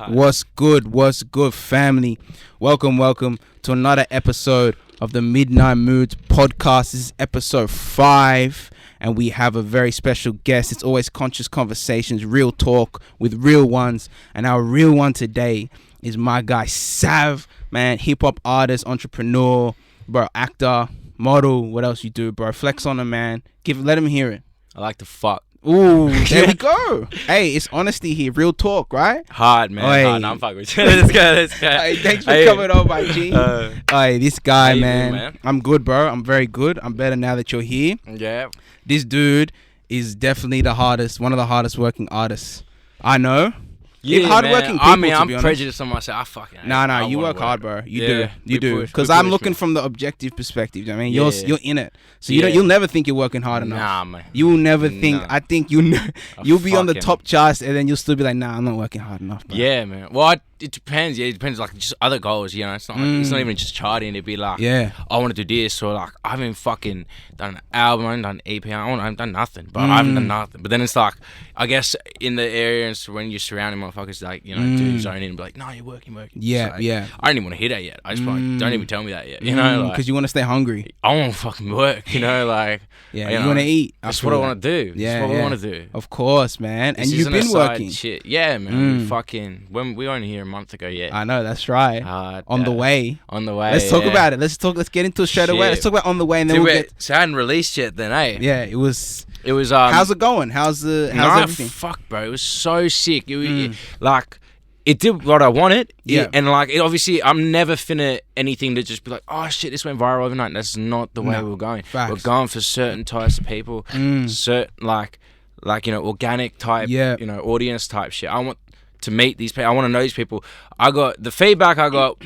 What's good? What's good, family? Welcome to another episode of the Midnight Moods podcast. This is episode 5, and we have a very special guest. It's always conscious conversations, real talk with real ones, and our real one today is my guy Sav, man, hip hop artist, entrepreneur, bro, actor, model. What else you do, bro? Flex on him, man. Let him hear it. I like to fuck. Ooh, there we go. Hey, it's honesty here, real talk, right? Hard, man. Oi. Hard. No, I'm fucking with you. Let's go. Hey, thanks for coming on, my G. Hey, this guy, how you man. doing, man? I'm good, bro. I'm very good. I'm better now that you're here. Yeah. This dude is definitely one of the hardest working artists I know. Yeah, hardworking man. people, I'm to be honest. prejudiced on myself. I fucking hate it. Nah, I you wanna work hard, bro. You Yeah, do. we Because I'm push, looking man. from the objective perspective. I mean, Yeah. you're in it, so Yeah. you'll never think you're working hard enough. Nah, man. You will never think. Nah. I think you'll be on the fucking- top charts, and then you'll still be like, nah, I'm not working hard enough, bro. Yeah, man. Well, it depends. Yeah, it depends. Like just other goals. You know, it's not even just charting. It'd be like, Yeah. I want to do this, or like I haven't fucking done an album, I haven't done an EP, I haven't done nothing. But I haven't done nothing. But then it's like, I guess in the areas when you're surrounding motherfuckers, like dudes zone in and be like, no, you're working. Yeah, It's like, yeah. I don't even want to hear that yet. I just like, don't even tell me that yet. You know, like Because you want to stay hungry. I want to fucking work. You know, like Yeah, you you want to know, eat. That's what I want to do. Yeah, That's what yeah. I want to do. Of course, man. And This you've isn't been a side working. Shit. Yeah, man. When we weren't here a month ago yet. I know, that's right. On the way. On the way. Let's talk about it. Let's get into it straight away. Shit. Let's talk about on the way, and then Dude, we'll get. so I hadn't released yet then, eh? Yeah, it was. It was. How's it going? How's everything? Fuck, bro. It was so sick. Like, it did what I wanted. Yeah. And like, it obviously, I'm never finna anything to just be like, oh shit, this went viral overnight. That's not the way No, we're going. facts. We're going for certain types of people, certain like organic type, Yeah. audience type shit. I want to meet these people. I want to know these people. The feedback I got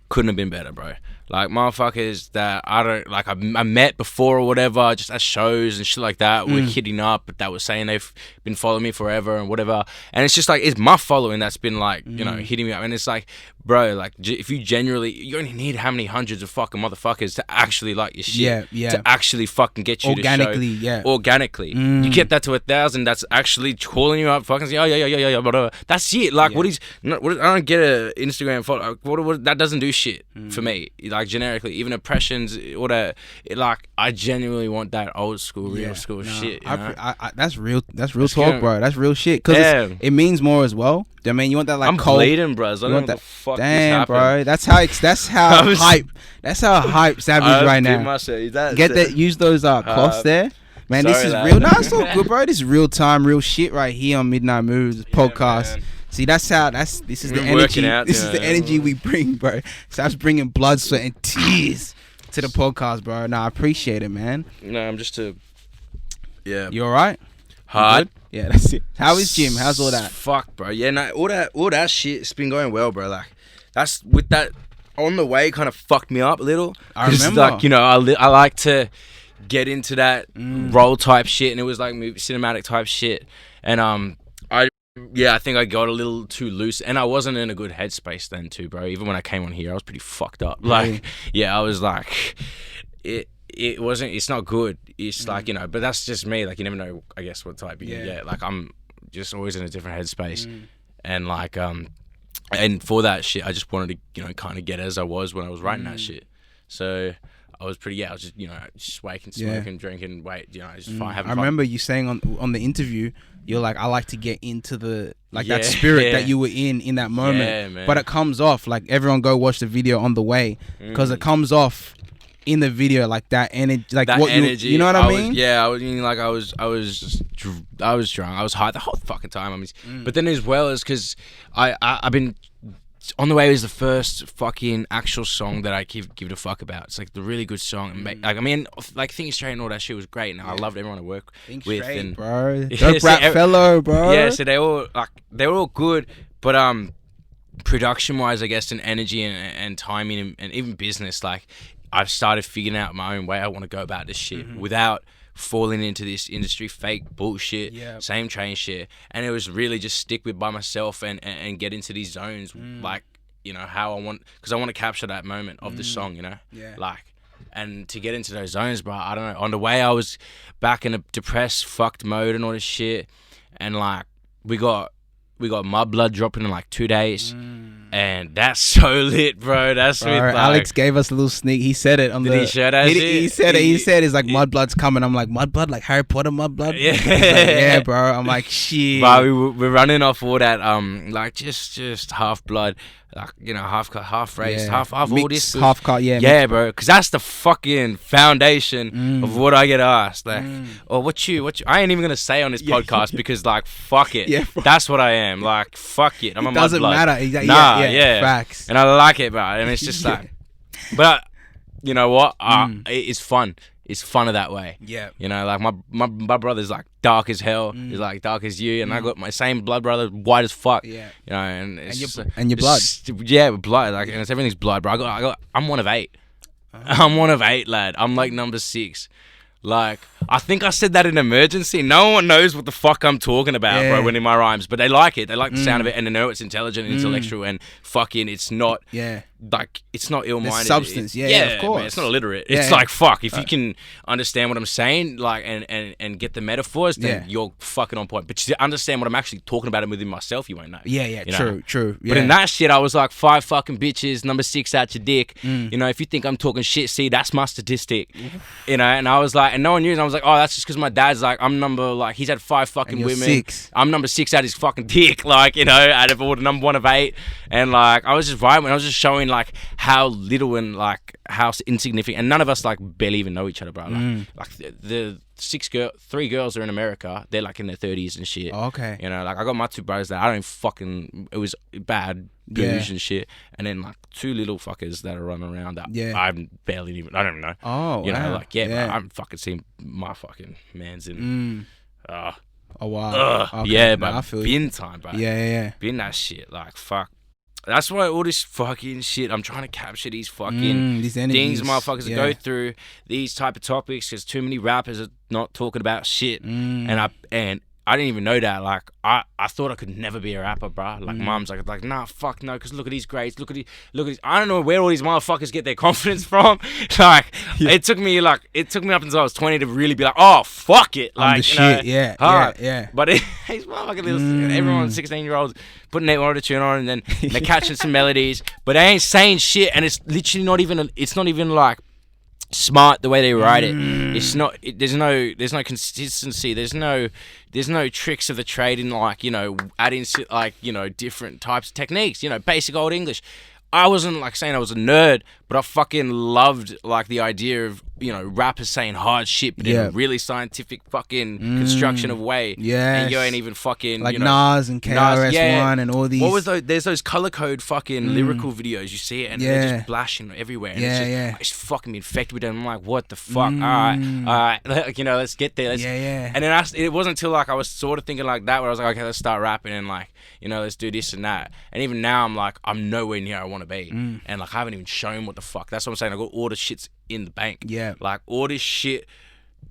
couldn't have been better, bro. Like motherfuckers that I met before or whatever, just at shows and shit like that, were hitting up, that was saying they've been following me forever and whatever. And it's just like, it's my following that's been like, hitting me up. And it's like, bro, like if you only need how many hundreds of fucking motherfuckers to actually like your shit. Yeah. To actually fucking get you Organically, to show. yeah. Organically. You get that to 1,000, that's actually calling you up, fucking saying, oh, yeah, whatever. That's it. Like, I don't get a Instagram follow. What, that doesn't do shit for me. Like, generically, even impressions, or that, like, I genuinely want that old school, real school shit. You know? That's real talk, bro. That's real shit. Because it means more as well. I mean, you want that like I'm cold. bleeding, bro. I don't know what the fuck Damn, this bro. happened. That's how hype. That's how hype Savage right now. Get that. Use those cloths there. Man, this sorry, is lad. real. No, it's all good, bro. This is real time, real shit right here on Midnight Moves podcast. man. See, this is the Been energy. working out, This is the energy we bring, bro. Sav's bringing blood, sweat, and tears to the podcast, bro. Nah, I appreciate it, man. No, I'm just yeah. You all right? Hard. Yeah, that's it. How is gym? How's all that? Fuck, bro. Yeah, no, all that shit, it's been going well, bro. Like, that's with that on the way kind of fucked me up a little. I 'Cause, remember. like, I like to get into that role type shit, and it was like cinematic type shit, and I think I got a little too loose, and I wasn't in a good headspace then too, bro. Even when I came on here, I was pretty fucked up. Like, I was like, it's not good. It's like, but that's just me. Like, you never know, I guess, what type you get. Like, I'm just always in a different headspace, and like, and for that shit, I just wanted to, kind of get as I was when I was writing that shit. So I was pretty, I was just, just waking, smoking, drinking, just having fun. I remember you saying on the interview, you're like, I like to get into the that spirit that you were in that moment. Yeah, man. But it comes off, like, everyone go watch the video on the way, because it comes off in the video like that, and it like that what energy. you know what I mean? I was drunk. I was high the whole fucking time. I mean, but then as well as because I've been. On the Way was the first fucking actual song that I give it a fuck about. It's like the really good song. And like, I mean, like Think Straight and all that shit was great, and I loved everyone I work Think with. straight, and bro. Dope rap fellow, bro. Yeah, so they were all good, but production wise, I guess, and energy and timing and even business, like I've started figuring out my own way I want to go about this shit without falling into this industry fake bullshit, same train shit. And it was really just stick with by myself and get into these zones, like, how I want, because I want to capture that moment of the song, like, and to get into those zones, bro. I don't know, on the way I was back in a depressed fucked mode and all this shit, and like we got We got Mudblood dropping in like 2 days. And that's so lit, bro. That's Bro, with like, Alex gave us a little sneak. He said it on Did he share that shit? He said it. He said it's like Mudblood's coming. I'm like, Mudblood, like Harry Potter Mudblood. Yeah. He's like, yeah, bro. I'm like, shit. Bro, we're running off all that like just half blood, like, you know, half race, half all this, half cut, yeah, bro. Because that's the fucking foundation of what I get asked. Like, or what you? I ain't even gonna say on this podcast because like, fuck it. Yeah, that's what I am. Like, fuck it. I'm a doesn't Mudblood. matter. Exactly. Nah, yeah, facts. And I like it, bro. And it's just like, but you know what? It's fun. It's funner that way. Yeah. You know, like my brother's like dark as hell. He's like dark as you, and I got my same blood brother, white as fuck. Yeah. You know, and it's and your blood. Yeah, with blood. Like, and it's everything's blood, bro. I'm one of 8. I'm one of 8, lad. I'm like number 6. Like, I think I said that in Emergency. No one knows what the fuck I'm talking about, bro, when in my rhymes. But they like it. They like the sound of it, and they know it's intelligent and intellectual, and fucking it's not... Yeah. Like, it's not ill-minded. There's substance, of course. Man, it's not illiterate. It's like, fuck, if you can understand what I'm saying, like, and get the metaphors, then you're fucking on point. But you understand what I'm actually talking about within myself, you won't know. Yeah, true. Yeah. But in that shit, I was like, 5 fucking bitches, number 6 out your dick. You know, if you think I'm talking shit, see, that's my statistic. You know, and I was like, and no one knew, and I was like, oh, that's just because my dad's like, I'm number, like, he's had 5 fucking women. 6. I'm number 6 out his fucking dick, like, you know, out of all the number 1 of 8. And like, I was just vibing, I was just showing like how little and like how insignificant, and none of us like barely even know each other, bro. Like the 3 girls are in America. They're like in their 30s and shit. Oh, okay. You know, like I got my 2 brothers that I don't fucking. It was bad booze and shit, and then like 2 little fuckers that are running around that I'm barely even. I don't know. Oh, you know, wow. like bro, I'm fucking seeing my fucking man's in. Oh wow. Okay. Yeah, no, I but feel bin you. time, bro. Yeah. Bin that shit, like fuck. That's why all this fucking shit, I'm trying to capture these fucking these things motherfuckers go through, these type of topics, because too many rappers are not talking about shit. And I didn't even know that. Like, I thought I could never be a rapper, bro. Like, mom's like, nah, fuck no, because look at these grades, look at these. I don't know where all these motherfuckers get their confidence from. Like, it took me up until I was 20 to really be like, oh, fuck it. Like, I'm the shit, yeah. But these motherfucking little, everyone 16-year-olds putting their auto-tune on, and then they're catching some melodies, but they ain't saying shit, and it's literally not even like smart the way they write it. It's not. There's no consistency. There's no tricks of the trade in, like, you know, adding like, you know, different types of techniques. You know, basic old English. I wasn't like saying I was a nerd, but I fucking loved like the idea of, you know, rappers saying hard shit, but in a really scientific fucking construction of way. Yeah. And you ain't even fucking, like, you know, Nas and KRS-One and all these. What was those? There's those color code fucking lyrical videos. You see it, and they're just blashing everywhere. And it's just fucking me infected with them. I'm like, what the fuck? All right. Like, you know, let's get there. And then it wasn't until like I was sort of thinking like that where I was like, okay, let's start rapping and like, you know, let's do this and that. And even now I'm like, I'm nowhere near I want to be. And like, I haven't even shown what the fuck. That's what I'm saying. I got all the shits in the bank. Yeah. Like, all this shit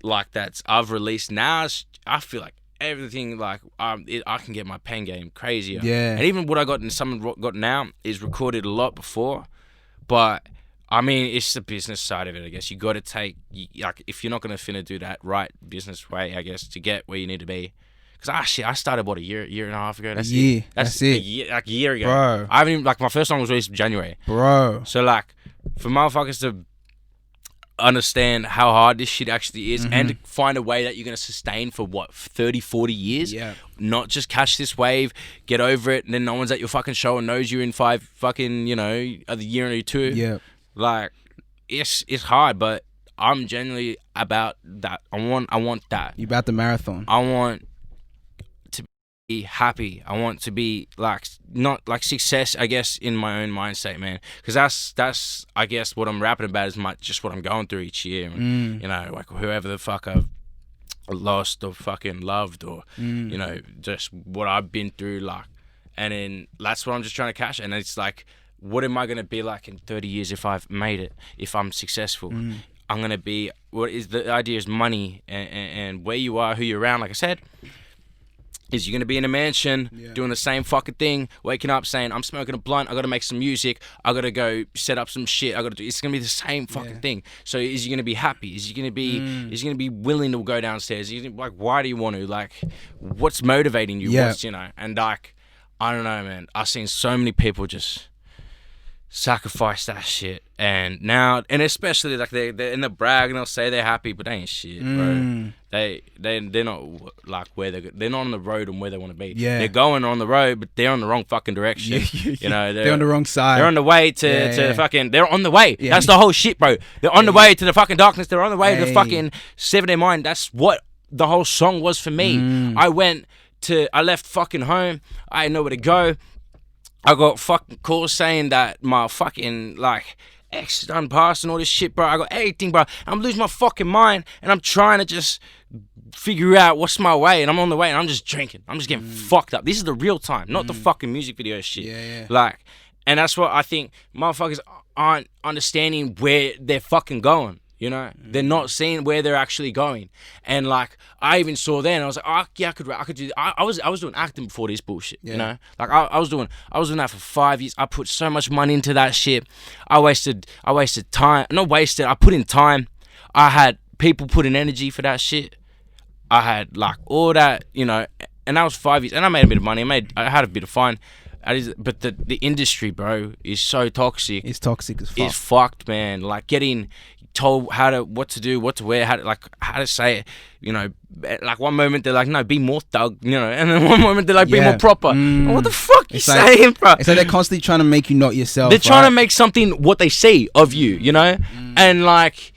like that's I've released now, I feel like everything, like, I can get my pen game crazier. Yeah. And even what I got now is recorded a lot before, but I mean, it's the business side of it, I guess. You got to take, like, if you're not going to finna do that right business way, I guess, to get where you need to be. Because I started, what, a year and a half ago? That's it. That's it. A year ago. Bro. I haven't even, like, my first song was released in January. Bro. So, like, for motherfuckers to understand how hard this shit actually is and find a way that you're going to sustain for, what, 30, 40 years? Yeah. Not just catch this wave, get over it, and then no one's at your fucking show and knows you in 5 fucking, you know, a year or 2. Yeah. Like, it's hard, but I'm genuinely about that. I want that. You about the marathon. I want to be happy. I want to be like, not like success, I guess, in my own mindset, man. Because that's I guess what I'm rapping about is just what I'm going through each year. You know, like whoever the fuck I've lost or fucking loved, or you know, just what I've been through, like, and then that's what I'm just trying to catch. And it's like, what am I going to be like in 30 years if I've made it, if I'm successful? I'm going to be, what is the idea is money and where you are, who you're around, like I said, is you're going to be in a mansion doing the same fucking thing, waking up saying, I'm smoking a blunt, I got to make some music, I got to go set up some shit, it's going to be the same fucking thing. So is you going to be happy? Is you going to be willing to go downstairs? Like, why do you want to? Like, what's motivating you? What's, you know, and like, I don't know, man. I've seen so many people just sacrifice that shit, and now, and especially like they're in the brag and they'll say they're happy, but they ain't shit, bro. They're not like where they're not on the road and where they want to be. They're going on the road, but they're on the wrong fucking direction. You know, they're on the wrong side. They're on the way to fucking. They're on the way. That's the whole shit, bro. They're on the way to the fucking darkness. They're on the way to the fucking sever their mind. That's what the whole song was for me. I left fucking home. I didn't know where to go. I got fucking calls saying that my fucking, like, ex done passed and all this shit, bro. I got everything, bro. I'm losing my fucking mind, and I'm trying to just figure out what's my way, and I'm on the way, and I'm just drinking. I'm just getting fucked up. This is the real time, not the fucking music video shit. Like, and that's what I think motherfuckers aren't understanding where they're fucking going. You know, they're not seeing where they're actually going, and like I even saw then, I was like, oh yeah, I could do. I was doing acting before this bullshit. You know, like I was doing that for 5 years. I put so much money into that shit. I wasted time. Not wasted. I put in time. I had people put in energy for that shit. I had like all that, you know, and that was 5 years, and I made a bit of money. I had a bit of fun. But the industry, bro, is so toxic. It's toxic as fuck. It's fucked, man. Like getting told what to do, what to wear, how to say it. You know, like one moment they're like, no, be more thug, you know, and then one moment they're like, be more proper. What the fuck you saying, bro? It's like they're constantly trying to make you not yourself. They're trying to make something what they see of you, you know, and like,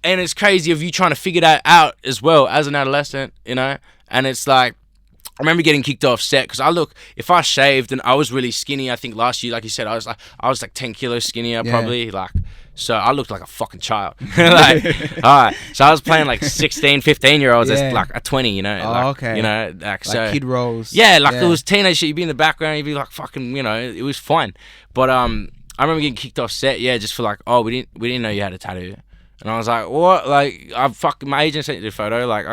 and it's crazy of you trying to figure that out as well as an adolescent, you know, and it's like. I remember getting kicked off set because if I shaved and I was really skinny, I think last year, like you said, I was like 10 kilos skinnier probably, like, so I looked like a fucking child. Like, all right, so I was playing like 16, 15-year-olds as like a 20, you know, you know, like so kid roles. Yeah, like it was teenage shit. You'd be in the background, you'd be like fucking, you know, it was fun. But I remember getting kicked off set, just for like, oh, we didn't know you had a tattoo, and I was like, what? Like, my agent sent you the photo, like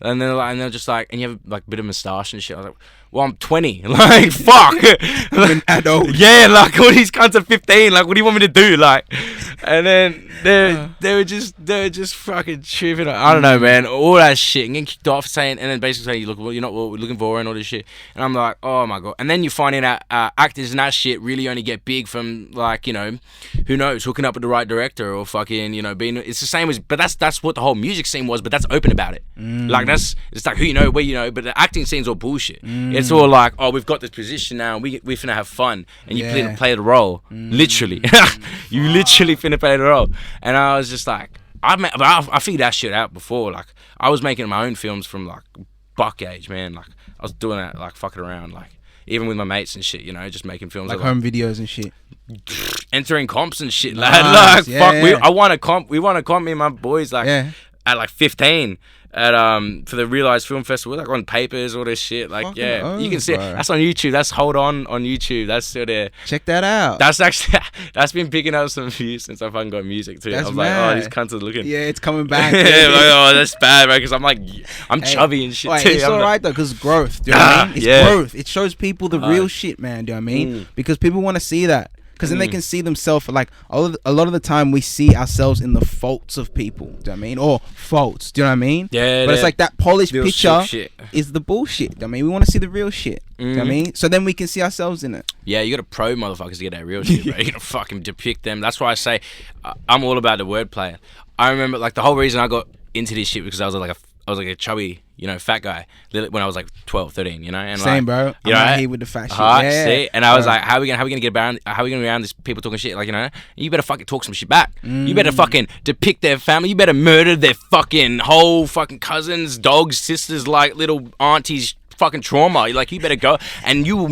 and they're just like, and you have like a bit of moustache and shit. I was like, well, I'm 20. Like, fuck. I'm an adult. Yeah, like all these cunts are 15. Like, what do you want me to do? Like, and then they were just fucking tripping. I don't know, man. All that shit and getting kicked off, saying, and then basically saying, you're not what we're looking for and all this shit. And I'm like, oh my god. And then you're finding out actors and that shit really only get big from like, you know, who knows, hooking up with the right director or fucking, you know, being. It's the same as, but that's what the whole music scene was. But that's open about it. Like it's like who you know, where you know. But the acting scene's all bullshit. It's all like, oh, we've got this position now, and we finna have fun, and you play the role, literally. You literally finna play the role, and I was just like, I figured that shit out before. Like I was making my own films from like buck age, man. Like I was doing that, like fucking around, like even with my mates and shit, you know, just making films like home videos and shit, entering comps and shit. Like fuck, I won a comp. We won a comp, me and my boys, like at like 15. At for the Realize Film Festival, like on papers, all this shit, like fucking you can see it. That's on YouTube. That's Hold On YouTube. That's still there. Check that out. That's actually that's been picking up some views since I fucking got music too. That's I was mad. like, oh, these cunts are looking. Yeah, it's coming back. Like, oh, that's bad, right? Because I'm chubby and shit too. It's alright though, because growth. Do you know what I mean? It's growth. It shows people the real shit, man. Do you know what I mean? Because people want to see that. Because then they can see themselves, like, a lot of the time we see ourselves in the faults of people, do you know what I mean? Or faults, do you know what I mean? Yeah. But it's like that polished picture is the bullshit, do you know what I mean? We want to see the real shit, do you know what I mean? So then we can see ourselves in it. Yeah, you got to pro motherfuckers to get that real shit, bro. You got to fucking depict them. That's why I say I'm all about the wordplay. I remember, like, the whole reason I got into this shit because I was like a chubby, you know, fat guy when I was like 12, 13, you know. And same, like, bro. I'm right here with the fat shit. See? And I was like, how are we gonna get around? How are we gonna be around these people talking shit? Like, you know, you better fucking talk some shit back. You better fucking depict their family. You better murder their fucking whole fucking cousins, dogs, sisters, like little aunties. Fucking trauma, like you better go and you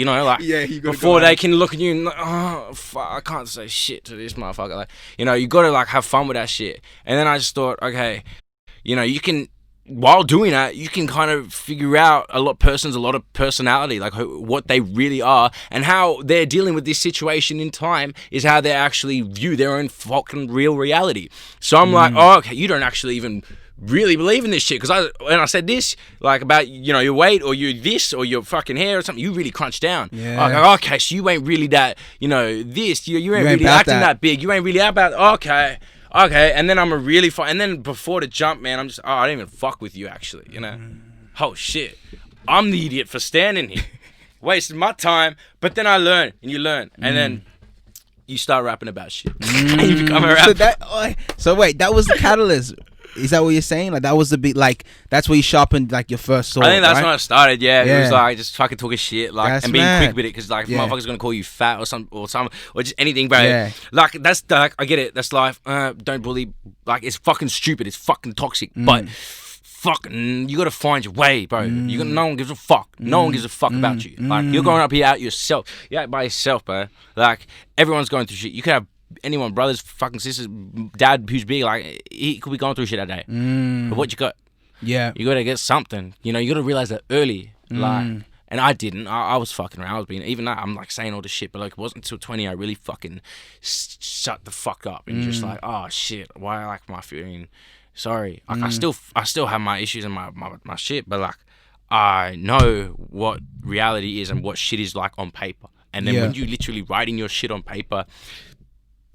know, like before they can look at you and like, oh fuck, I can't say shit to this motherfucker, like, you know, you gotta like have fun with that shit. And then I just thought, okay, you know, you can, while doing that, you can kind of figure out a lot of personality, like what they really are and how they're dealing with this situation in time is how they actually view their own fucking real reality. So I'm like, oh, okay, you don't actually even really believe in this shit, because when I said this, like about, you know, your weight or your this or your fucking hair or something, you really crunched down. Okay, so you ain't really that, you know, this, you ain't really acting that big, you ain't really about, okay, and then I'm a really and then before the jump, man, I'm just, I don't even fuck with you actually, you know. Oh shit, I'm the idiot for standing here, wasting my time. But then I learn, and you learn, and then you start rapping about shit. And you become a rapper. So wait, that was the catalyst. Is that what you're saying? Like that was the big, like that's where you sharpened like your first sword. I think that's right? when I started. Yeah, it was like just fucking talking shit, like That's and being mad. quick with it, because like if motherfuckers gonna call you fat or some or just anything, bro. Yeah. Like that's like I get it. That's life. Don't bully. Like it's fucking stupid. It's fucking toxic. But fucking, you gotta find your way, bro. You got no one gives a fuck. No one gives a fuck about you. Like you're growing up here out yourself. You're out by yourself, bro. Like everyone's going through shit. You could have anyone, brothers, fucking sisters, dad who's big, like he could be going through shit that day. But what you got? Yeah. You gotta get something. You know, you gotta realize that early. Like, and I didn't. I was fucking around. I was being, even now, I'm like saying all this shit, but like it wasn't until 20 I really fucking shut the fuck up and just like, oh shit, why like am I feeling sorry? Like I still have my issues and my shit, but like I know what reality is and what shit is like on paper. And then when you literally writing your shit on paper,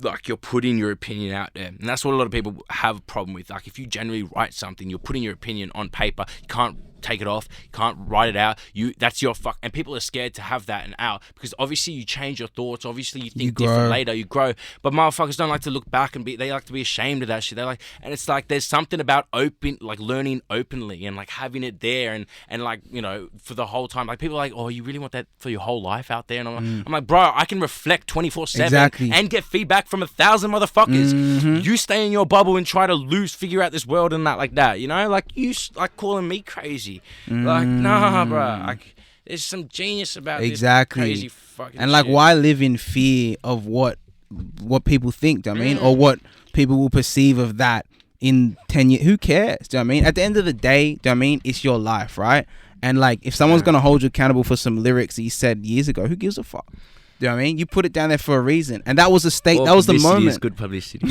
like you're putting your opinion out there, and that's what a lot of people have a problem with. Like if you generally write something, you're putting your opinion on paper. You can't take it off, you can't write it out. That's your fuck, and people are scared to have that and out, because obviously you change your thoughts, obviously you think different later, you grow, but motherfuckers don't like to look back and they like to be ashamed of that shit. They like, and it's like there's something about learning openly and like having it there and like, you know, for the whole time. Like people are like, oh, you really want that for your whole life out there? And I'm like, bro, I can reflect 24/7 and get feedback from 1,000 motherfuckers. You stay in your bubble and try to figure out this world and that, like that, you know, like you like calling me crazy. Like, nah, bro. Like, there's some genius about this crazy fucking and like, shit. why live in fear of what people think? Do you know what I mean, or what people will perceive of that in 10 years? Who cares? Do you know what I mean? At the end of the day, do you know what I mean? It's your life, right? And like, if someone's gonna hold you accountable for some lyrics that you said years ago, who gives a fuck? Do you know what I mean? You put it down there for a reason, and that was the state. That was the moment. Is good publicity.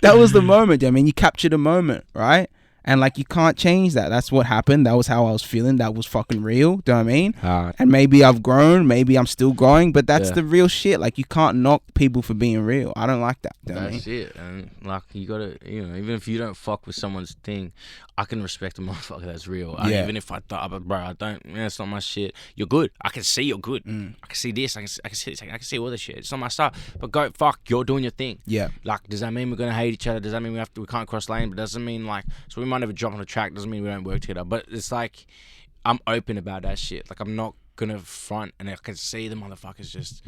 That was the moment. Do you know what I mean? You captured a moment, right? And like, you can't change that. That's what happened. That was how I was feeling. That was fucking real. Do you know what I mean? And maybe I've grown. Maybe I'm still growing. But that's the real shit. Like, you can't knock people for being real. I don't like that. Do you know what I mean? That's it. And like, you gotta, you know, even if you don't fuck with someone's thing, I can respect a motherfucker that's real. Even if I thought, bro, I don't, it's not my shit. You're good. I can see you're good. I can see this. I can see this. I can see all this shit. It's not my stuff. But go, fuck, you're doing your thing. Yeah. Like, does that mean we're gonna hate each other? Does that mean we can't cross lane? But doesn't mean like, so we might never drop on a track. Doesn't mean we don't work together. But it's like, I'm open about that shit. Like, I'm not gonna front, and I can see the motherfuckers just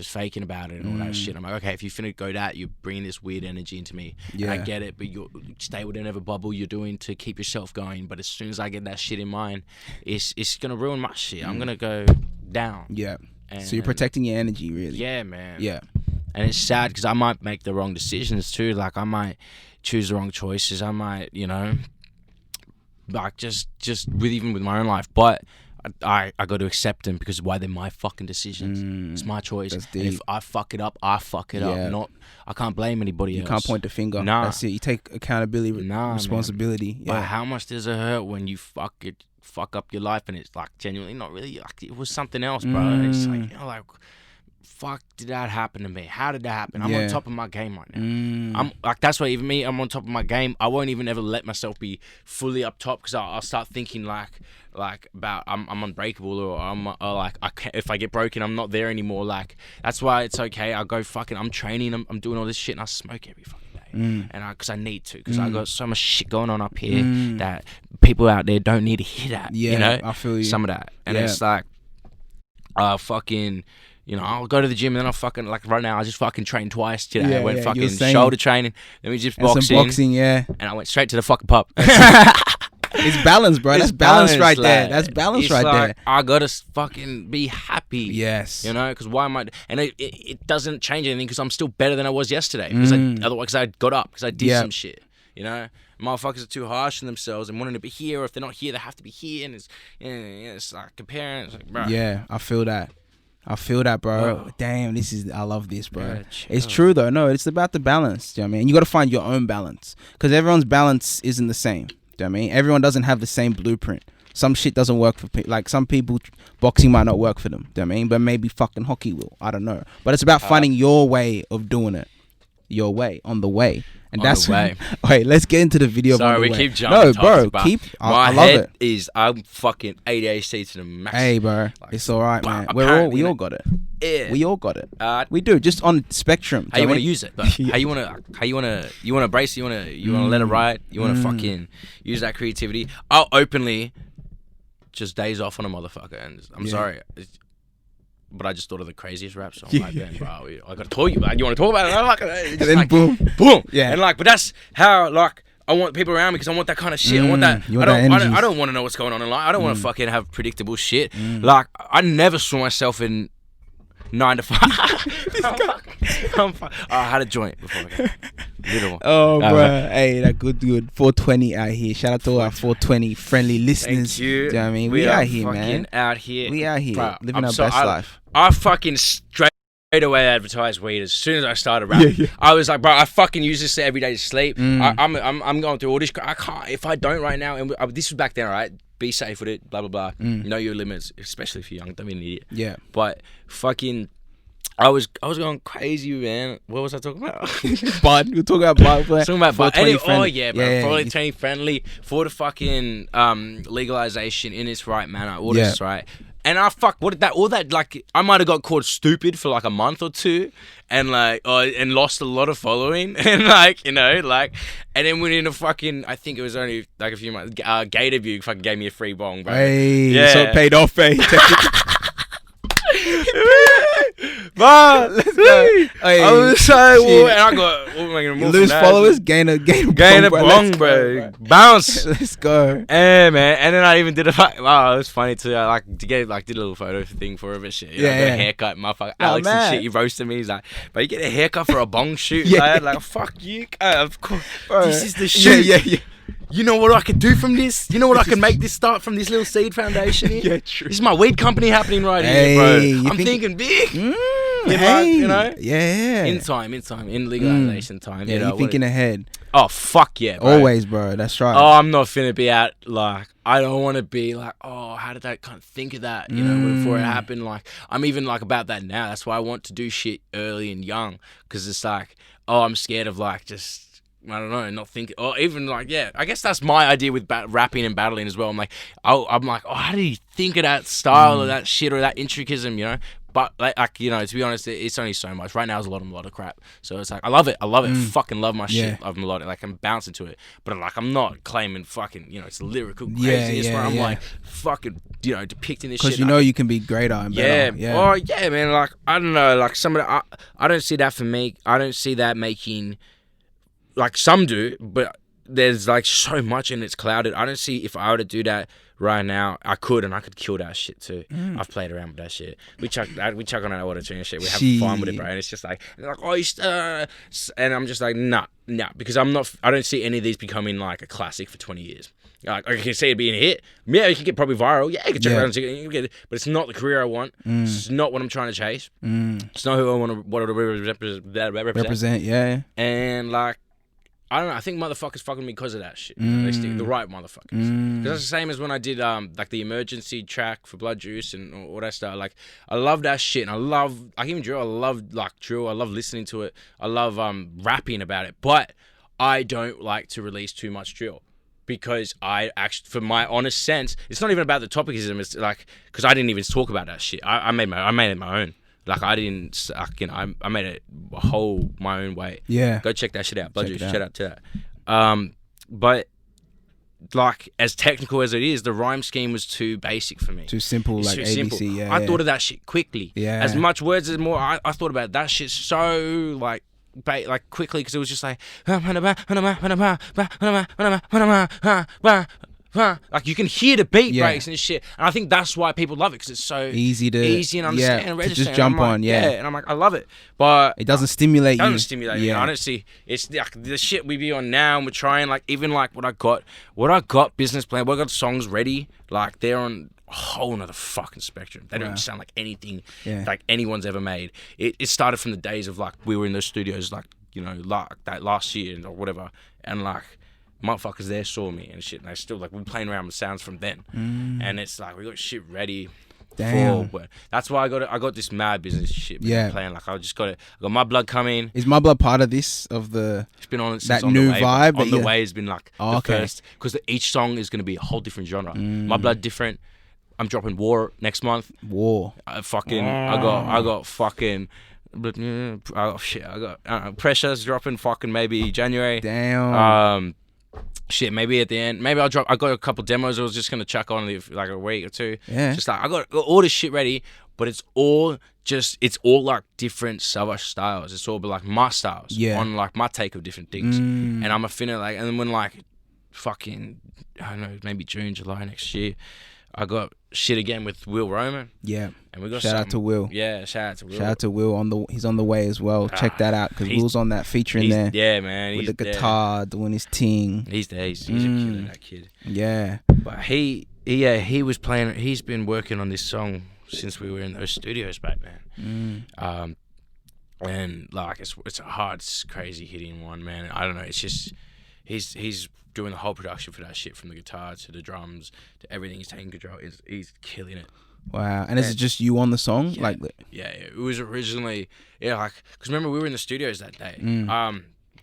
faking about it and all that shit. I'm like, okay, if you finna go that, you're bringing this weird energy into me. And I get it, but you stay within whatever bubble you're doing to keep yourself going. But as soon as I get that shit in mind, it's gonna ruin my shit. I'm gonna go down. Yeah. And, so you're protecting your energy, really. Yeah, man. Yeah. And it's sad because I might make the wrong decisions too. Like, I might choose the wrong choices. I might, you know, like just even with my own life. But I got to accept them, because why? They're my fucking decisions. It's my choice. And if I fuck it up, I fuck it up. I can't blame anybody else. You can't point the finger. Nah. That's it. You take accountability, responsibility. Man. But how much does it hurt when you fuck up your life and it's like genuinely not really, like it was something else, bro. It's like, you know, like, fuck, did that happen to me? How did that happen? I'm on top of my game right now. I'm like, that's why even me, I'm on top of my game. I won't even ever let myself be fully up top, because I'll start thinking like about I'm unbreakable, or like if I get broken, I'm not there anymore. Like, that's why it's okay. I go fucking, I'm training, I'm doing all this shit, and I smoke every fucking day. And because I need to, because I got so much shit going on up here that people out there don't need to hear that. Yeah, you know, I feel you. Some of that, and it's like, fucking. You know, I'll go to the gym and then I'll fucking, like right now, I just fucking trained twice today. I went fucking shoulder training, then we just boxing. And I went straight to the fucking pub. It's balance, bro. That's balance right there. That's balance right there. I gotta fucking be happy. Yes. You know, because why am I? And it doesn't change anything, because I'm still better than I was yesterday. Because otherwise, I got up, because I did some shit. You know, motherfuckers are too harsh on themselves and wanting to be here. Or if they're not here, they have to be here. And it's like comparing. It's like, bro. Yeah, I feel that. Bro. Whoa. Damn, I love this, bro. Yeah, it's true though. No, it's about the balance. Do you know what I mean? You got to find your own balance, because everyone's balance isn't the same. Do you know what I mean? Everyone doesn't have the same blueprint. Some shit doesn't work for people. Like, some people, boxing might not work for them. Do you know what I mean? But maybe fucking hockey will. I don't know. But it's about finding your way of doing it. Your way, on the way. And On that's the way. Wait, let's get into the video. Sorry, on the we way. keep jumping. No, topics, bro, keep. I my love head it. is I'm fucking ADHD to the max. Hey, bro, Like, it's all right, man. apparently, We all got it. Yeah. We all got it. Uh, We do, just on spectrum. How you want to Joey. use it? Though? Yeah. You want to brace? You want to let it ride? You want to fucking use that creativity? I'll openly just days off on a motherfucker, and I'm sorry, but I just thought of the craziest rap song. Like, then, bro, I gotta tell you, like, you want to talk about it? I'm like, And then like, boom. Yeah, and like, but that's how like. I want people around me because I want that kind of shit. I want that. You want that energy. I don't want to know what's going on in life. I don't want to fucking have predictable shit. Like I never saw myself in 9 to 5. I had a joint before. Little one. Oh, bro. Hey, that good. 420 out here. Shout out to all our 420 friendly listeners. Thank you. Do you know what I mean? We out are here, fucking man. out here. We out here. Bro, Living our best life. I fucking straight away advertised weed as soon as I started rapping. I was like, bro, I fucking use this every day to sleep. I'm going through all this. I can't, if I don't right now, and this was back then, all right? Be safe with it, blah, blah, blah. Know your limits, especially if you're young. Don't be an idiot. Yeah. But fucking... I was going crazy, man. What was I talking about? Bud. We're talking about bud. Talking about bud. 420 Oh friendly. yeah, bro. 420 friendly for the fucking legalization in its right manner. All this right. And all that like I might have got called stupid for like a month or two, and like and lost a lot of following, and like and then within a fucking I think it was only like a few months. Gator View fucking gave me a free bong, bro. Hey, so it paid off, eh? But let's go. Hey, I was so and I got what am I gonna move lose from that? followers, gain a bong, bro. Bounce. Let's go. Yeah, man. And then I even did wow, it was funny too. I did a little photo thing for it, but shit. You know, got a haircut, motherfucker. Alex and shit. He roasted me. He's like, but you get a haircut for a bong shoot, like fuck you. Of course, bro. This is the shoot. Yeah. You know what I could do from this? You know what I can make this start from this little seed foundation here? Yeah, true. This is my weed company happening right here, bro. I'm thinking big. You know? Yeah. In legalization time. Yeah, you're thinking ahead. Oh, fuck yeah, bro. Always, bro. That's right. Oh, I'm not finna be out, like, I don't want to be like, oh, how did I kind of think of that, you know, before it happened? Like, I'm even, like, about that now. That's why I want to do shit early and young, because it's like, oh, I'm scared of, like, just... I don't know, not thinking, or even like, yeah, I guess that's my idea with rapping and battling as well. I'm like, oh, how did he think of that style or that shit or that intricism, you know? But like, you know, to be honest, it's only so much. Right now, there's a lot of crap. So it's like, I love it. Fucking love my shit. Love melodic. Like, I'm bouncing to it. But like, I'm not claiming fucking, you know, it's lyrical crazy. It's where I'm like, fucking, you know, depicting this shit. Because you know you can be greater and better. Yeah. Oh, yeah, man. Like, I don't know. Like, I don't see that for me. I don't see that making... Like some do, but there's like so much and it's clouded. I don't see if I were to do that right now, I could kill that shit too. I've played around with that shit. We chuck on our auto tune and shit. We have fun with it, bro. And it's just like oh, and I'm just like nah, because I don't see any of these becoming like a classic for 20 years. Like I can see it being a hit. Yeah, you can get probably viral. Yeah, you can check around and get it, but it's not the career I want. It's not what I'm trying to chase. It's not who I want to represent. Yeah, and like. I don't know. I think motherfuckers fucking me because of that shit. They stick the right motherfuckers. Because that's the same as when I did like the emergency track for Blood Juice and all that stuff. Like I love that shit, and I even drill. I love like drill. I love listening to it. I love rapping about it. But I don't like to release too much drill because I actually, for my honest sense, it's not even about the topicism. It's like because I didn't even talk about that shit. I made it my own. Like I didn't, you know, I made it my own way. Yeah. Go check that shit out. Blood Juice, shout out to that. But like as technical as it is, the rhyme scheme was too basic for me. Too simple, it's like too ABC. Simple. Yeah. I thought of that shit quickly. Yeah. As much words as more. I thought about that shit so like quickly because it was just like. Like you can hear the beat breaks and shit, and I think that's why people love it because it's so easy and understand and register. Just jump on, and I'm like, I love it, but it doesn't stimulate you. It doesn't stimulate me. I don't see it's like the shit we be on now, and we're trying like even like what I got business plan, what I got songs ready, like they're on a whole nother fucking spectrum. They don't sound like anything like anyone's ever made. It started from the days of like we were in those studios like you know like that last year or whatever, and like. Motherfuckers there saw me and shit, and they still like we're playing around with sounds from then, and it's like we got shit ready. Damn. But that's why I got this mad business shit. Playing like I got My Blood coming. Is My Blood part of this It's been on since that On new the Way, vibe. On the Way has been like the okay. first, because each song is gonna be a whole different genre. My Blood different. I'm dropping War next month. War. I got fucking. Oh shit! I got Pressure's dropping fucking maybe January. Damn. Shit, maybe at the end. Maybe I'll drop. I got a couple demos I was just gonna chuck on like a week or two. Yeah. Just like I got all this shit ready, but it's all like different Savas styles. It's all like my styles. Yeah. On like my take of different things. And I'm a finna like, and then when like fucking, I don't know, maybe June, July next year, I got shit again with Will Roman. Yeah. And we got shout out to Will. Yeah, shout out to Will. Shout out to Will he's on the way as well. Check that out because Will's on that featuring there. Yeah, man. With the guitar, doing his ting. He's there. He's a killer, that kid. Yeah. But he was playing. He's been working on this song since we were in those studios back then. And like it's a hard, it's crazy hitting one, man. I don't know. It's just he's doing the whole production for that shit, from the guitar to the drums to everything. He's taking control. He's killing it. Wow. And is it just you on the song? Yeah. Yeah. It was originally, like, because remember we were in the studios that day.